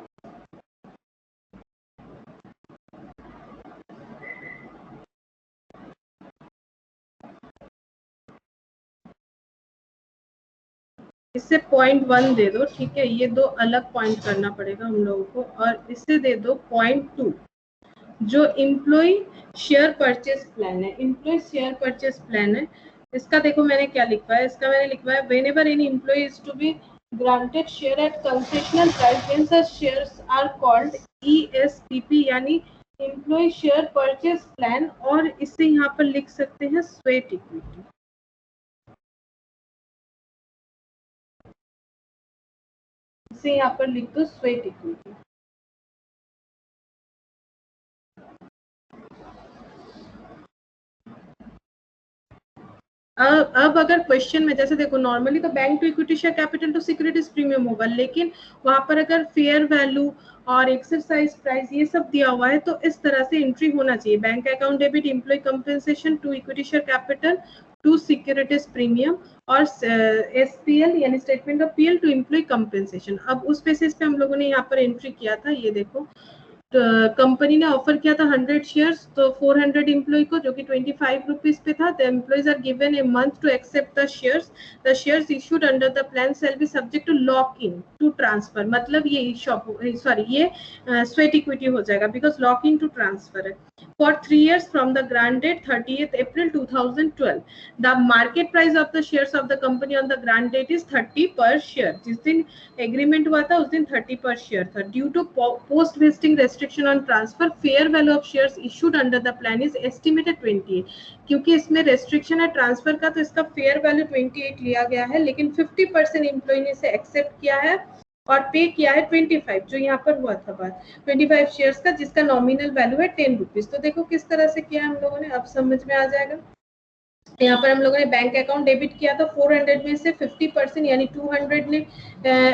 इससे 0.1 दे दो, ठीक है, ये दो अलग पॉइंट करना पड़ेगा हम लोगों को, और इसे दे दो 0.2 जो एम्प्लॉय शेयर परचेस प्लान है, एम्प्लॉय शेयर परचेस प्लान है। इसका देखो मैंने क्या लिखा है, इसका मैंने लिखा है whenever any employee is to be granted share at concessional price then such shares are called ESPP, यानी एम्प्लॉय शेयर परचेस प्लान, और इसे यहाँ पर लिख सकते हैं स्वेट इक्विटी। इसे यहाँ पर लिख दो स्वेट इक्विटी। अब अगर क्वेश्चन में जैसे देखो, नॉर्मली तो bank to equity share capital to securities premium होगा, लेकिन वहां पर अगर फेयर वैल्यू और एक्सरसाइज प्राइस ये सब दिया हुआ है तो इस तरह से एंट्री होना चाहिए, bank account debit employee compensation to equity share capital to securities premium, और SPL यानी statement of PL to employee compensation. अब उस बेसिस पे हम लोगों ने यहाँ पर एंट्री किया था, ये देखो कंपनी ने ऑफर किया था 100 शेयर्स, तो 400 एम्प्लॉय को, जो कि 25 रुपीज पे था। The employees are given a month to accept the shares issued under the plan shall be subject to lock in to transfer, मतलब ये स्वेट इक्विटी हो जाएगा because lock in to transfer है। For 3 years from the grant date 30th April 2012, the market price of the shares of the company on the grant date is 30 per share. जिस दिन एग्रीमेंट हुआ था उस दिन 30 per share था। Due to post vesting restriction restriction on transfer, fair value of shares issued under the plan is estimated 28. क्योंकि इसमें restriction है ट्रांसफर का, तो इसका fair value 28 लिया गया है, लेकिन 50% एम्प्लॉय ने इसे एक्सेप्ट किया है और पे किया है 25, जो यहाँ पर हुआ था बात 25 शेयर्स का, जिसका नॉमिनल वैल्यू है 10 रुपीज। तो देखो किस तरह से किया हम लोगों ने, अब समझ में आ जाएगा। यहाँ पर हम लोगों ने बैंक अकाउंट डेबिट किया था 400 में से 50% यानी 200 ने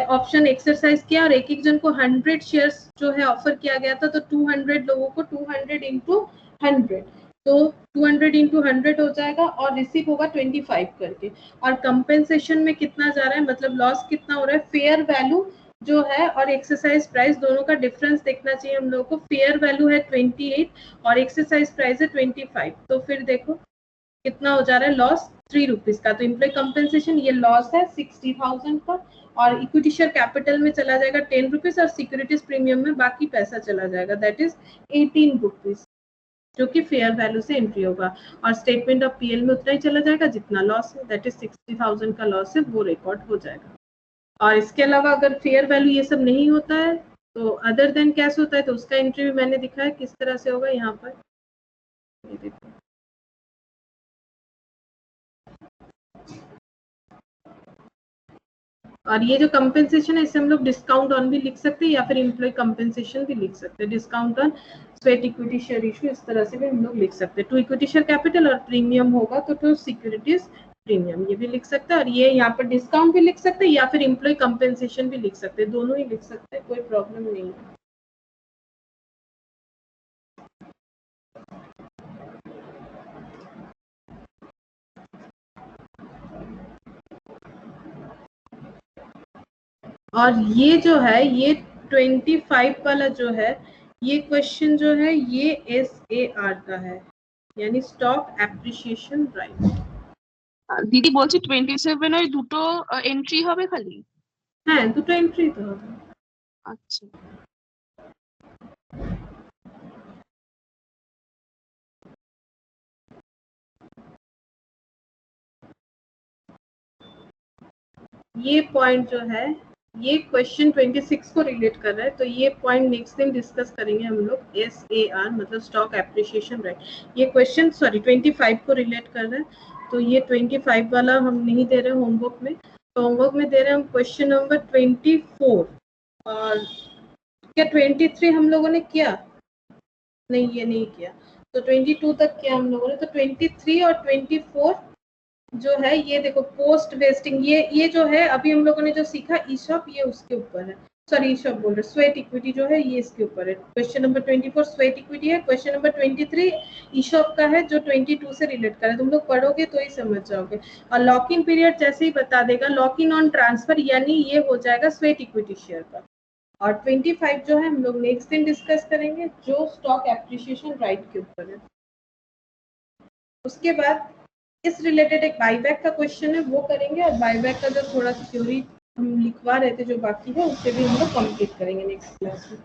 ऑप्शन एक्सरसाइज किया और एक एक जन को 100 शेयर्स जो है ऑफर किया गया था, तो 200 लोगों को 200 इंटू 100, तो 200 इंटू 100 हो जाएगा और रिसीव होगा 25 करके। और कंपेंसेशन में कितना जा रहा है, मतलब लॉस कितना हो रहा है, फेयर वैल्यू जो है और एक्सरसाइज प्राइस दोनों का डिफरेंस देखना चाहिए हम लोगों को। फेयर वैल्यू है 28 और एक्सरसाइज प्राइस है 25, तो फिर देखो कितना हो जा रहा है लॉस 3 रुपीज का। तो एम्प्लॉय कंपेंसेशन ये लॉस है 60,000 का और इक्विटी शेयर कैपिटल में चला जाएगा 10 रुपीज और सिक्योरिटीज प्रीमियम में बाकी पैसा चला जाएगा, दैट इज 18 रुपीज, जो कि फेयर वैल्यू से एंट्री होगा। और स्टेटमेंट ऑफ पीएल में उतना ही चला जाएगा जितना लॉस है, दैट इज 60,000 का लॉस है, वो रिकॉर्ड हो जाएगा। और इसके अलावा अगर फेयर वैल्यू ये सब नहीं होता है तो अदर देन कैश होता है, तो उसका एंट्री भी मैंने दिखाया किस तरह से होगा यहाँ पर, ये देखो। और ये जो कंपेंसेशन है इसे हम लोग डिस्काउंट ऑन भी लिख सकते हैं या फिर एम्प्लॉय कंपेंसेशन भी लिख सकते हैं। Discount on sweat equity share issue इस तरह से भी हम लोग लिख सकते हैं। टू इक्विटी शेयर कैपिटल और प्रीमियम होगा तो टू सिक्योरिटीज प्रीमियम, ये भी लिख सकते हैं। और ये यहाँ पर डिस्काउंट भी लिख सकते हैं या फिर एम्प्लॉय कंपेंसेशन भी लिख सकते हैं, दोनों ही लिख सकते हैं, कोई प्रॉब्लम नहीं है। और ये जो है ये 25 वाला जो है ये क्वेश्चन जो है ये SAR का है, यानी स्टॉक एप्रिसिएशन राइट। দিদি বলছি 27 এর দুটো এন্ট্রি হবে খালি? হ্যাঁ দুটো এন্ট্রি তো হবে। আচ্ছা ये पॉइंट जो है ये क्वेश्चन 26 को रिलेट कर रहा है, तो ये पॉइंट नेक्स्ट दिन डिस्कस करेंगे हम लोग। SAR मतलब स्टॉक एप्रिसिएशन राइट। ये क्वेश्चन 25 को रिलेट कर रहा है, तो ये 25 वाला हम नहीं दे रहे होमवर्क में, तो होमवर्क में दे रहे हैं हम क्वेश्चन नंबर 24। और क्या 23 हम लोगों ने किया? नहीं ये नहीं किया, तो 22 तक किया हम लोगों ने। तो 23 और 24 जो है ये देखो पोस्ट वेस्टिंग, ये जो है अभी हम लोगों ने जो सीखा ईशॉप, ये उसके ऊपर है, सॉरी ईशॉप बोल रहे, स्वेट इक्विटी जो है ये इसके ऊपर है। क्वेश्चन नंबर 24 स्वेट इक्विटी है, क्वेश्चन नंबर 23 ईशॉप का है जो 22 से रिलेट कर रहा है। तुम लोग पढ़ोगे तो ही समझ जाओगे। और लॉक इन पीरियड जैसे ही बता देगा, लॉक इन ऑन ट्रांसफर यानी ये हो जाएगा स्वेट इक्विटी शेयर का। और 25 जो है हम लोग नेक्स्ट दिन डिस्कस करेंगे, जो स्टॉक एप्रिसिएशन राइट के ऊपर है। उसके बाद इस रिलेटेड एक बाईबैक का क्वेश्चन है वो करेंगे, और बाईबैक का जो थोड़ा सा थ्योरी हम लिखवा रहे थे जो बाकी है उससे भी हम लोग कंप्लीट करेंगे नेक्स्ट क्लास में।